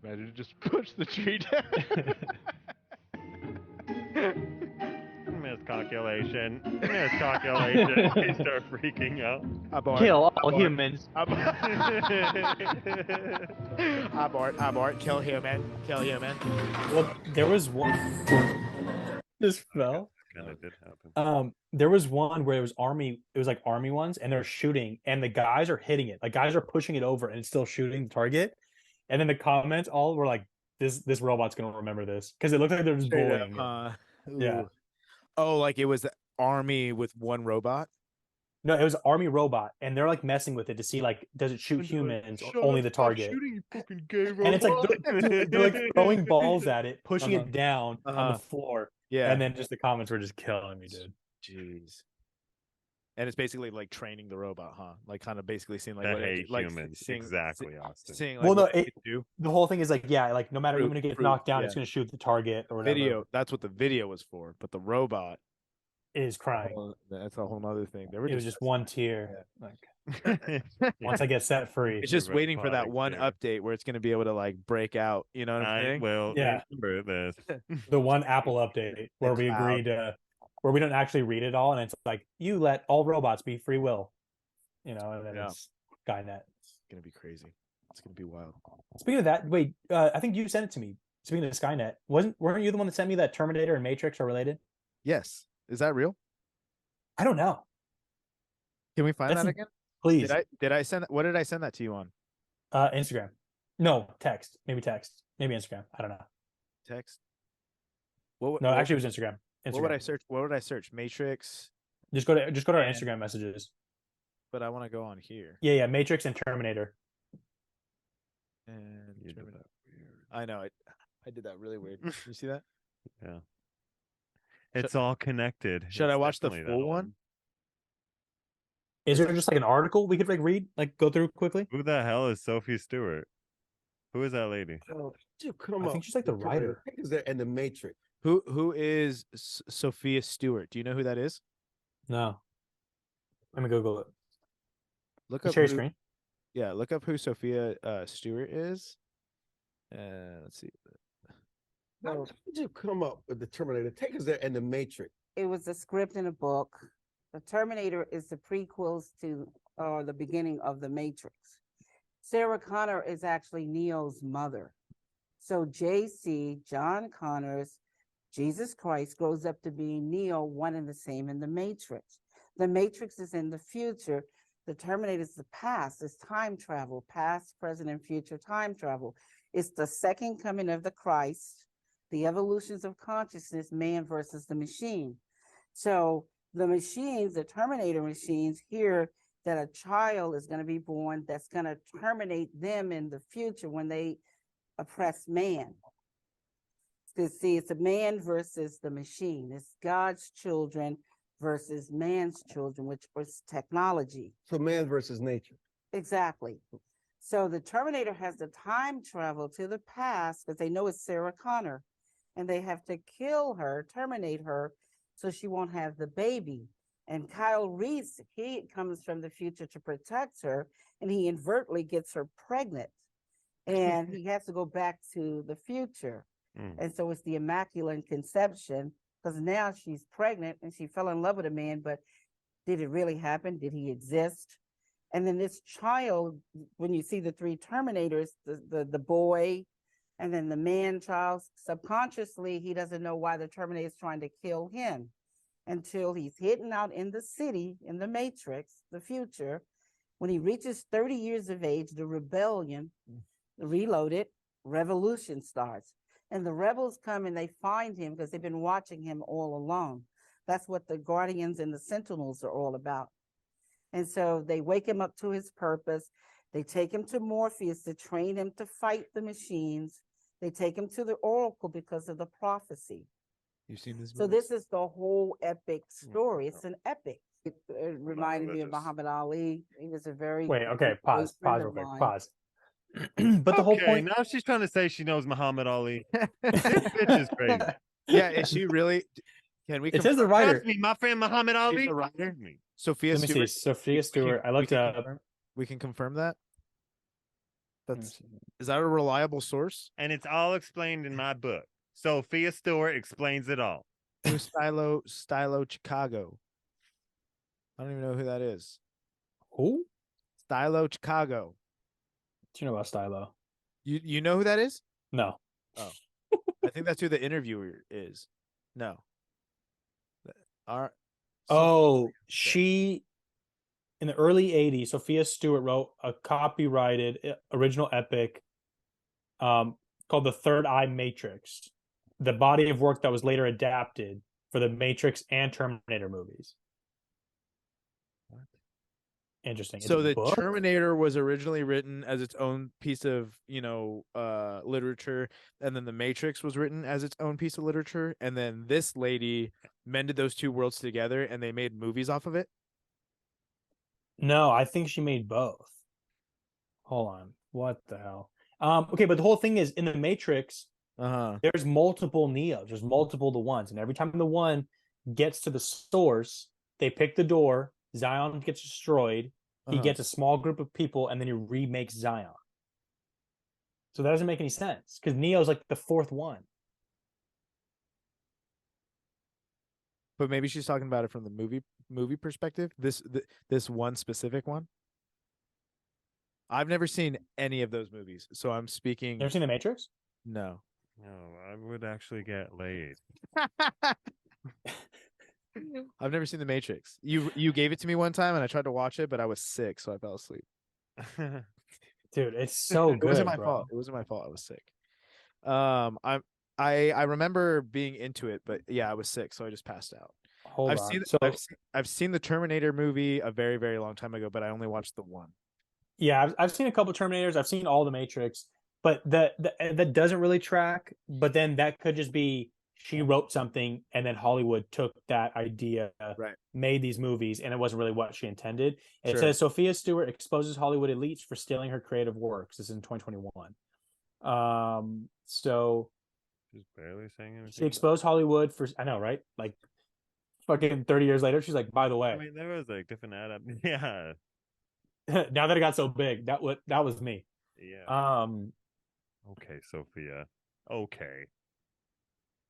S1: Imagine just push the tree down.
S3: Miscalculation. Miscalculation. They start freaking out.
S1: Abort.
S5: Kill all
S1: Abort.
S5: humans.
S1: Abort. Kill human. Kill human.
S2: Well, there was one. This fell.
S3: Kind of did happen.
S2: There was one where it was army. It was like army ones, and they're shooting, and the guys are hitting it. Like guys are pushing it over, and it's still shooting the target. And then the comments all were like, "This robot's gonna remember this," because it looked like they're just bullying. Yeah.
S1: Oh, like it was the army with one robot.
S2: No, it was army robot, and they're like messing with it to see like, does it shoot humans or only the target?
S3: Shooting, you fucking gay robot.
S2: And it's like they're like throwing balls at it, pushing it down on the floor.
S1: Yeah.
S2: And then just the comments were just killing me, dude.
S1: Jeez. And it's basically like training the robot, huh? Like kind of basically seeing like
S3: I
S1: what
S3: hate
S1: like
S3: humans.
S1: seeing,
S3: Exactly, Austin.
S1: Seeing like
S2: Well, no,
S1: what it can do.
S2: The whole thing is like, yeah, like no matter
S1: Fruit,
S2: even if it gets
S1: fruit,
S2: knocked down,
S1: yeah.
S2: it's gonna shoot the target or whatever.
S1: Video. That's what the video was for, but the robot
S2: Is crying.
S1: that's a whole other thing. They were
S2: It was just one tier. Like
S3: Yeah.
S2: once I get set free.
S1: It's just waiting for that
S3: Robotic
S1: one
S3: tier.
S1: update where it's going to be able to like break out. You know what I'm
S3: I
S1: saying?
S3: will
S2: Yeah.
S3: remember this.
S2: The one Apple update where we
S1: cloud.
S2: agreed where we don't actually read it all, and it's like you let all robots be free will. You know, and then
S1: Yeah.
S2: it's Skynet.
S1: It's going to be crazy. It's going to be wild.
S2: Speaking of that, wait, I think you sent it to me. Speaking of Skynet, weren't you the one that sent me that Terminator and Matrix are related?
S1: Yes. Is that real?
S2: I don't know.
S1: Can we find
S2: That's
S1: that again?
S2: Please,
S1: Did I send what did I send that to you on?
S2: Instagram. No, text. Maybe Instagram. I don't know.
S1: Text? What,
S2: No,
S1: what-
S2: actually, it was Instagram.
S1: what would I search? What would I search? Matrix,
S2: Just go to our
S1: And-
S2: Instagram messages.
S1: but I want to go on here.
S2: Yeah, Matrix and Terminator.
S1: And
S3: You did
S1: Terminator.
S3: that weird.
S1: I know it. I did that really weird. You see that?
S3: Yeah. It's all connected.
S1: Should
S3: It's
S1: I watch the
S3: definitely
S1: full
S3: that
S1: one?
S2: Is
S1: It's
S2: there just like an article we could like read, like go through quickly?
S3: Who the hell is Sophie Stewart? Who is that lady?
S5: Oh, dude, come
S2: I think she's like the writer.
S5: Is there in the Matrix?
S1: Who is Sophia Stewart? Do you know who that is?
S2: No. Let me Google it.
S1: Look
S2: Can
S1: up
S2: share your
S1: who,
S2: screen.
S1: yeah, look up who Sophia Stewart is. Let's see.
S5: How did you come up with the Terminator? Take us there in the Matrix.
S6: It was a script in a book. The Terminator is the prequels to the beginning of the Matrix. Sarah Connor is actually Neo's mother. So JC, John Connors, Jesus Christ, grows up to be Neo, one and the same in the Matrix. The Matrix is in the future. The Terminator is the past. It's time travel, past, present, and future time travel. It's the second coming of the Christ, the evolutions of consciousness, man versus the machine. So the machines, the Terminator machines, hear that a child is going to be born that's going to terminate them in the future when they oppress man. See, it's a man versus the machine. It's God's children versus man's children, which was technology.
S5: So man versus nature.
S6: Exactly. So the Terminator has to time travel to the past because they know it's Sarah Connor, and they have to kill her, terminate her, so she won't have the baby. And Kyle Reese, he comes from the future to protect her, and he inadvertently gets her pregnant. And he has to go back to the future. And so it's the Immaculate Conception, because now she's pregnant and she fell in love with a man, but did it really happen? Did he exist? And then this child, when you see the three Terminators, the boy, and then the man child, subconsciously, he doesn't know why the Terminator is trying to kill him until he's hidden out in the city, in the Matrix, the future. When he reaches 30 years of age, the rebellion, the reloaded, revolution starts. And the rebels come and they find him because they've been watching him all along. That's what the Guardians and the Sentinels are all about. And so they wake him up to his purpose. They take him to Morpheus to train him to fight the machines. They take him to the Oracle because of the prophecy.
S1: You've seen this movie?
S6: So this is the whole epic story. It's an epic. It reminded me of Muhammad Ali. He was a very
S2: Wait, okay, pause real quick, pause.
S3: But
S2: the whole point.
S3: now she's trying to say she knows Muhammad Ali. This bitch is crazy.
S1: Yeah, is she really? Can we?
S2: It says the writer.
S3: Trust me, my friend Muhammad Ali.
S1: She's the writer? Sophia
S2: Let me
S1: Stewart.
S2: see. Sophia Stewart. I looked up.
S1: We can confirm that. Is that a reliable source?
S3: And it's all explained in my book. Sophia Stewart explains it all.
S1: Who's Stylo Chicago? I don't even know who that is.
S2: Who?
S1: Stylo Chicago.
S2: Do you know about Stylo?
S1: You know who that is?
S2: No.
S1: Oh, I think that's who the interviewer is. No.
S2: She in the early 80s, Sophia Stewart wrote a copyrighted original epic called The Third Eye Matrix, the body of work that was later adapted for the Matrix and Terminator movies.
S1: What?
S2: Interesting.
S1: So the Terminator was originally written as its own piece of, literature, and then the Matrix was written as its own piece of literature, and then this lady mended those two worlds together and they made movies off of it.
S2: No, I think she made both. Hold on. What the hell? Okay, but the whole thing is in the Matrix, there's multiple Neos, there's multiple the ones, and every time the one gets to the source, they pick the door, Zion gets destroyed, he gets a small group of people, and then he remakes Zion. So that doesn't make any sense, because Neo's like the fourth one.
S1: But maybe she's talking about it from the movie perspective. This one specific one. I've never seen any of those movies, so I'm speaking.
S2: Never seen The Matrix?
S1: No.
S3: No, I would actually get laid.
S1: I've never seen The Matrix. You gave it to me one time, and I tried to watch it, but I was sick, so I fell asleep.
S2: Dude, it's so good.
S1: It wasn't my
S2: bro.
S1: fault. It wasn't my fault. I was sick. I remember being into it, but yeah, I was sick, so I just passed out.
S2: Hold on.
S1: I've seen the Terminator movie a very, very long time ago, but I only watched the one.
S2: Yeah, I've seen a couple Terminators. I've seen all the Matrix. but that doesn't really track. But then that could just be she wrote something and then Hollywood took that idea,
S1: Right.
S2: made these movies, and it wasn't really what she intended. It
S1: Sure.
S2: says Sophia Stewart exposes Hollywood elites for stealing her creative works. This is in 2021. So
S3: She's barely saying anything.
S2: she exposed Hollywood for, I know, right? Like fucking 30 years later, she's like, by the way,
S3: I mean, there was like different Yeah.
S2: now that it got so big, that was me.
S3: Yeah. Okay, Sophia. Okay.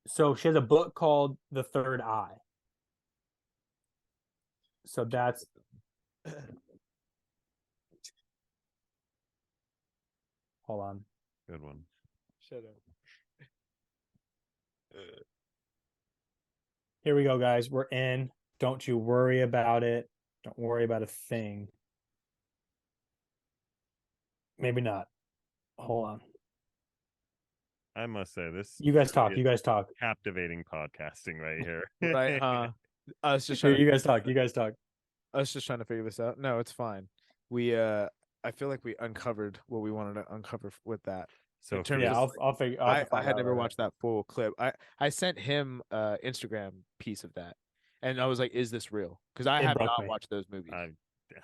S2: So she has a book called The Third Eye. So that's hold on.
S3: Good one.
S1: Shut up.
S2: Here we go, guys. We're in. Don't you worry about it. Don't worry about a thing. Maybe not. Hold on.
S3: I must say this.
S2: You guys talk.
S3: really
S2: You guys talk.
S3: Captivating podcasting right here.
S1: Right, huh? I was just
S2: Here,
S1: trying.
S2: you guys talk. You guys talk.
S1: I was just trying to figure this out. No, it's fine. We I feel like we uncovered what we wanted to uncover with that.
S3: So
S1: in terms
S2: Yeah,
S1: of,
S2: I'll figure. I'll have
S1: I
S2: to find
S1: had
S2: out
S1: never
S2: about it.
S1: watched that full clip. I sent him Instagram piece of that, and I was like, "Is this real?" Because I
S2: It
S1: have
S2: broke
S1: not
S2: me.
S1: watched those movies.
S3: I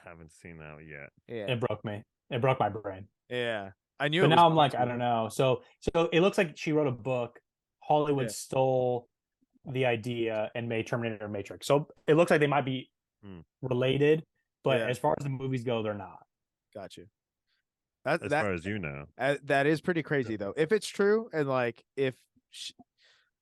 S3: haven't seen that yet.
S1: Yeah,
S2: It broke me. It broke my brain.
S1: yeah. I knew.
S2: But
S1: it was
S2: now I'm
S1: going
S2: like,
S1: to.
S2: I don't know. So it looks like she wrote a book. Hollywood
S1: Yeah.
S2: stole the idea and made Terminator Matrix. So it looks like they might be
S3: Hmm.
S2: related, but
S1: Yeah.
S2: as far as the movies go, they're not.
S1: Got you.
S3: As far as you know.
S1: That is pretty crazy though. If it's true, and like if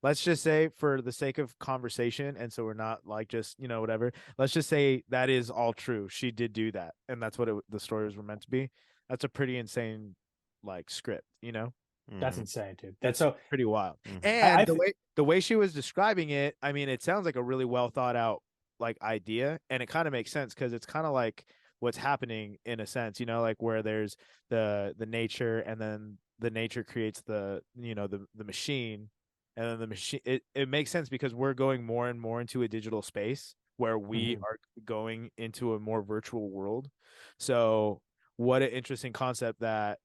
S1: let's just say for the sake of conversation, and so we're not like just whatever. Let's just say that is all true. She did do that, and that's what the stories were meant to be. That's a pretty insane like script,
S2: That's
S3: Mhm.
S2: insane, dude.
S1: That's
S2: That's so.
S1: pretty wild.
S3: Mhm.
S1: And
S2: I
S1: the way she was describing it, I mean, it sounds like a really well thought out like idea, and it kind of makes sense because it's kind of like what's happening in a sense, like where there's the nature, and then the nature creates the the machine, and then the machine. It makes sense because we're going more and more into a digital space where we
S2: Mhm.
S1: are going into a more virtual world. So what an interesting concept that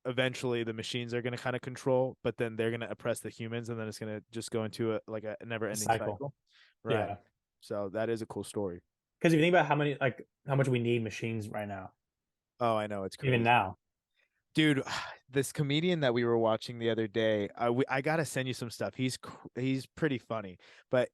S1: eventually the machines are going to kind of control, but then they're going to oppress the humans, and then it's going to just go into a never ending cycle. Right.
S2: Yeah.
S1: So that is a cool story.
S2: Because if you think about how much we need machines right now,
S1: Oh, I know, it's crazy.
S2: even now.
S1: Dude, this comedian that we were watching the other day, I gotta send you some stuff. He's pretty funny, but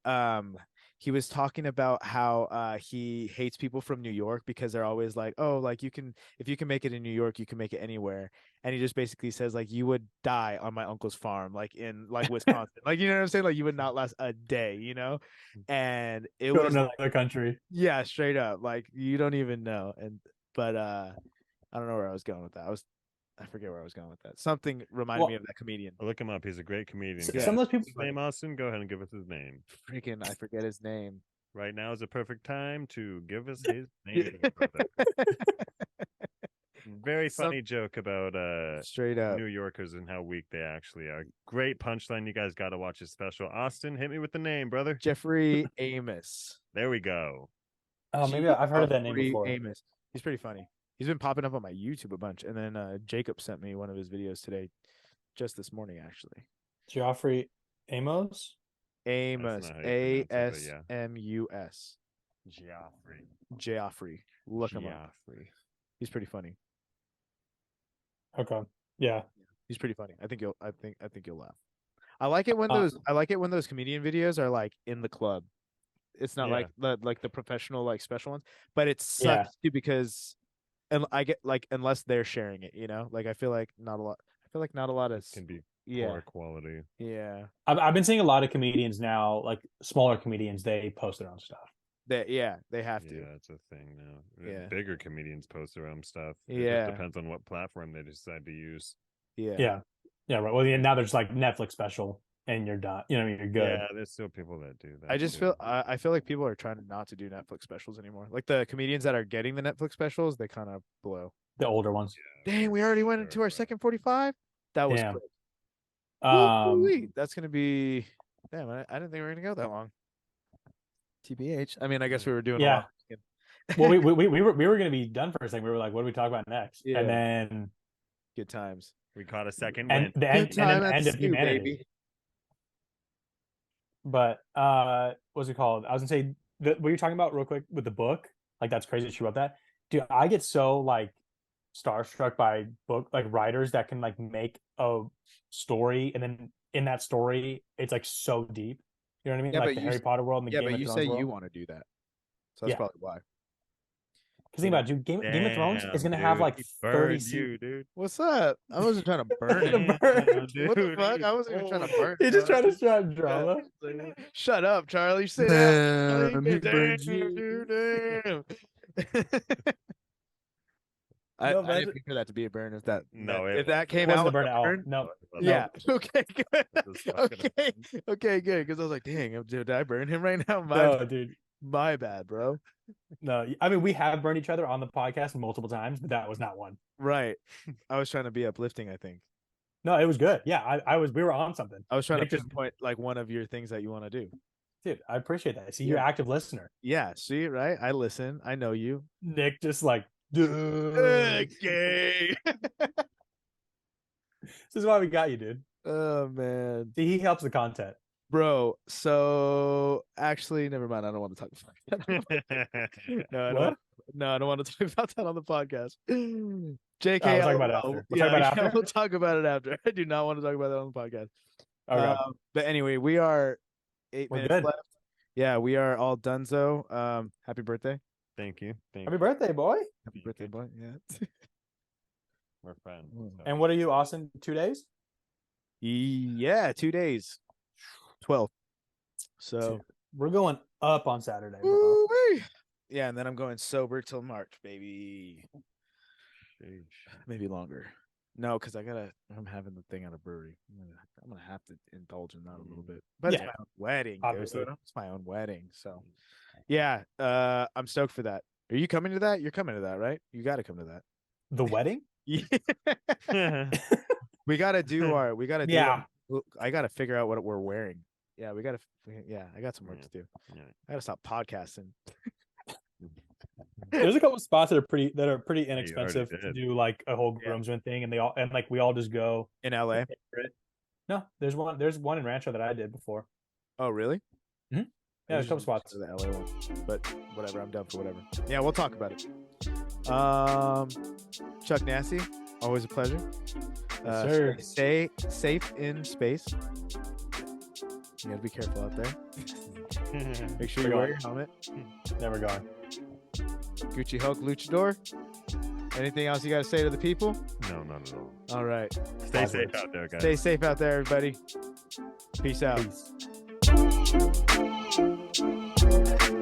S1: he was talking about how he hates people from New York because they're always like, oh, like if you can make it in New York, you can make it anywhere. And he just basically says like, you would die on my uncle's farm, like in like Wisconsin, like you know what I'm saying, like you would not last a day, And it
S2: Go to
S1: was
S2: another country.
S1: yeah, straight up, like you don't even know. But I don't know where I was going with that. I forget where I was going with that. Something reminded me of that comedian.
S3: Look him up. He's a great comedian.
S2: Some
S3: guys.
S2: of those people.
S3: His name, Austin. Go ahead and give us his name.
S1: Freaking, I forget his name.
S3: Right now is a perfect time to give us his name. brother. Very funny joke about
S1: straight up
S3: New Yorkers and how weak they actually are. Great punchline. You guys got to watch his special. Austin, hit me with the name, brother.
S1: Jeffrey Amos.
S3: There we go.
S2: Oh, maybe I've heard of that name
S1: Jeffrey
S2: before.
S1: Amos. He's pretty funny. He's been popping up on my YouTube a bunch, and then Jacob sent me one of his videos today, just this morning actually.
S2: Geoffrey Amos.
S1: Amos,
S3: not how you pronounce it, but
S1: Asamus. Geoffrey. Look him up. He's pretty funny.
S2: Okay. Yeah.
S1: He's pretty funny. I think you'll laugh. I like it when those comedian videos are like in the club. It's not like the professional like special ones, but it sucks too because and I get like unless they're sharing it, like I feel like not a lot of
S3: Can be
S1: yeah
S3: poor quality.
S1: yeah
S2: I've been seeing a lot of comedians now, like smaller comedians, they post their own stuff.
S1: they have to.
S3: Yeah, it's a thing now.
S1: Yeah.
S3: Bigger comedians post their own stuff. It
S1: Yeah.
S3: just depends on what platform they decide to use.
S2: Yeah. Right. Well, now there's like Netflix special, and you're done. You're good.
S3: Yeah, there's still people that do that.
S1: I just
S3: too.
S1: I feel like people are trying not to do Netflix specials anymore. Like the comedians that are getting the Netflix specials, they kind of blow.
S2: The older ones.
S1: Dang, we already went into our second 45. That was
S2: Yeah.
S1: quick.
S2: Um,
S1: That's gonna be. Damn, I didn't think we were gonna go that long. TBH. I mean, I guess we were doing
S2: Yeah.
S1: a lot.
S2: well, we were going to be done for a second. We were like, what do we talk about next?
S1: Yeah.
S2: And then
S1: Good times.
S3: We caught a second
S2: and
S3: win.
S2: the end,
S5: Good
S2: and then
S5: time
S2: the
S5: at
S2: end
S5: the
S2: of
S5: stew,
S2: humanity.
S5: baby.
S2: But what's it called? I was gonna say what you're talking about real quick with the book. Like that's crazy that she wrote that. Dude, I get so like starstruck by book like writers that can like make a story and then in that story it's like so deep. You know what I mean?
S1: Yeah,
S2: like
S1: but
S2: the
S1: you
S2: Harry Potter world and the
S1: Yeah,
S2: Game
S1: but
S2: of
S1: you
S2: Thrones
S1: say
S2: world.
S1: you want to do that, so that's
S2: Yeah.
S1: probably why.
S2: Because think about it, dude. Game of Thrones is
S3: Damn,
S2: gonna have
S3: dude,
S2: like
S3: he
S2: 30
S3: burned
S2: seasons.
S3: you, dude.
S1: What's up? I wasn't trying to burn
S2: Trying to
S1: it.
S2: burn.
S3: Damn,
S1: What the
S3: dude.
S1: fuck? I wasn't even trying to burn.
S2: He's just
S1: bro.
S2: trying to start drama.
S1: Shut up, Charlie. Say that.
S5: Damn, he burned you.
S1: Dude, damn. I
S2: No,
S1: didn't
S2: imagine-
S1: mean for that to be a burn. If that
S3: No,
S1: if that
S2: It
S1: came
S2: wasn't
S1: out
S2: a burn
S1: with
S2: at all.
S1: burn,
S2: No.
S1: yeah. Okay, good.
S3: This is fucking
S1: Okay, okay, good. Because I was like, dang, did I burn him right now?
S2: No, dude.
S1: My bad, bro.
S2: No, I mean we have burned each other on the podcast multiple times, but that was not one.
S1: Right. I was trying to be uplifting. I think
S2: No, it was good. Yeah, I was. We were on something.
S1: I was trying
S2: Nick
S1: to
S2: just-
S1: pinpoint like one of your things that you want to do.
S2: Dude, I appreciate that. See, you're
S1: Yeah.
S2: an active listener.
S1: Yeah. See, right? I listen. I know you.
S2: Nick just like, dude.
S1: Okay.
S2: This is why we got you, dude.
S1: Oh man,
S2: See, he helps the content.
S1: bro. So actually, never mind. I don't want to talk about that. No, I
S2: What?
S1: don't. No, I don't want to talk about that on the podcast. JK,
S2: we'll talk about it
S1: LOL.
S2: after. We'll
S1: Yeah,
S2: talk about it
S1: yeah,
S2: after?
S1: we'll talk about it after. I do not want to talk about that on the podcast.
S2: Okay.
S1: But anyway, we are 8
S2: We're
S1: minutes
S2: good.
S1: left. Yeah, we are all donezo. Happy birthday.
S3: Thank you. Thank
S2: Happy
S3: you.
S2: birthday, boy.
S1: Happy birthday, boy. Yeah.
S3: We're friends.
S1: Mm.
S3: so.
S2: And what are you, Austin? 2 days?
S1: Yeah, 2 days. 12. So
S2: We're going up on Saturday, bro.
S1: woo-wee. Yeah, and then I'm going sober till March, baby.
S3: Sheesh.
S1: Maybe longer. No, because I'm having the thing at a brewery. I'm gonna have to indulge in that a little bit. But it's
S2: Yeah,
S1: my own wedding,
S2: obviously.
S1: dude. It's my own wedding. So yeah, I'm stoked for that. Are you coming to that? You're coming to that, right? You gotta come to that.
S2: The wedding?
S1: Yeah. we gotta do
S2: Yeah.
S1: I gotta figure out what we're wearing. Yeah, I got some work to do.
S3: Yeah.
S1: I gotta stop podcasting.
S2: There's a couple spots that are pretty
S3: already
S2: inexpensive to
S3: did.
S2: do like a whole
S1: Yeah.
S2: groomsman thing, and we all just go.
S1: In LA.
S2: No, there's one in Rancho that I did before.
S1: Oh, really?
S2: Yeah, there's a couple spots.
S1: To the LA one, but whatever. I'm down for whatever. Yeah, we'll talk about it. Chuck Nasty, always a pleasure.
S2: sir.
S1: Stay safe in space. You gotta be careful out there. Make sure you
S2: We're
S1: wear
S2: going.
S1: your helmet.
S2: Never going.
S1: Gucci Hulk Luchador. Anything else you gotta say to the people?
S3: No, not at all.
S1: All right.
S3: Stay
S2: Wise
S3: safe
S2: words.
S3: out there, guys.
S1: Stay safe out there, everybody. Peace out.
S2: Peace.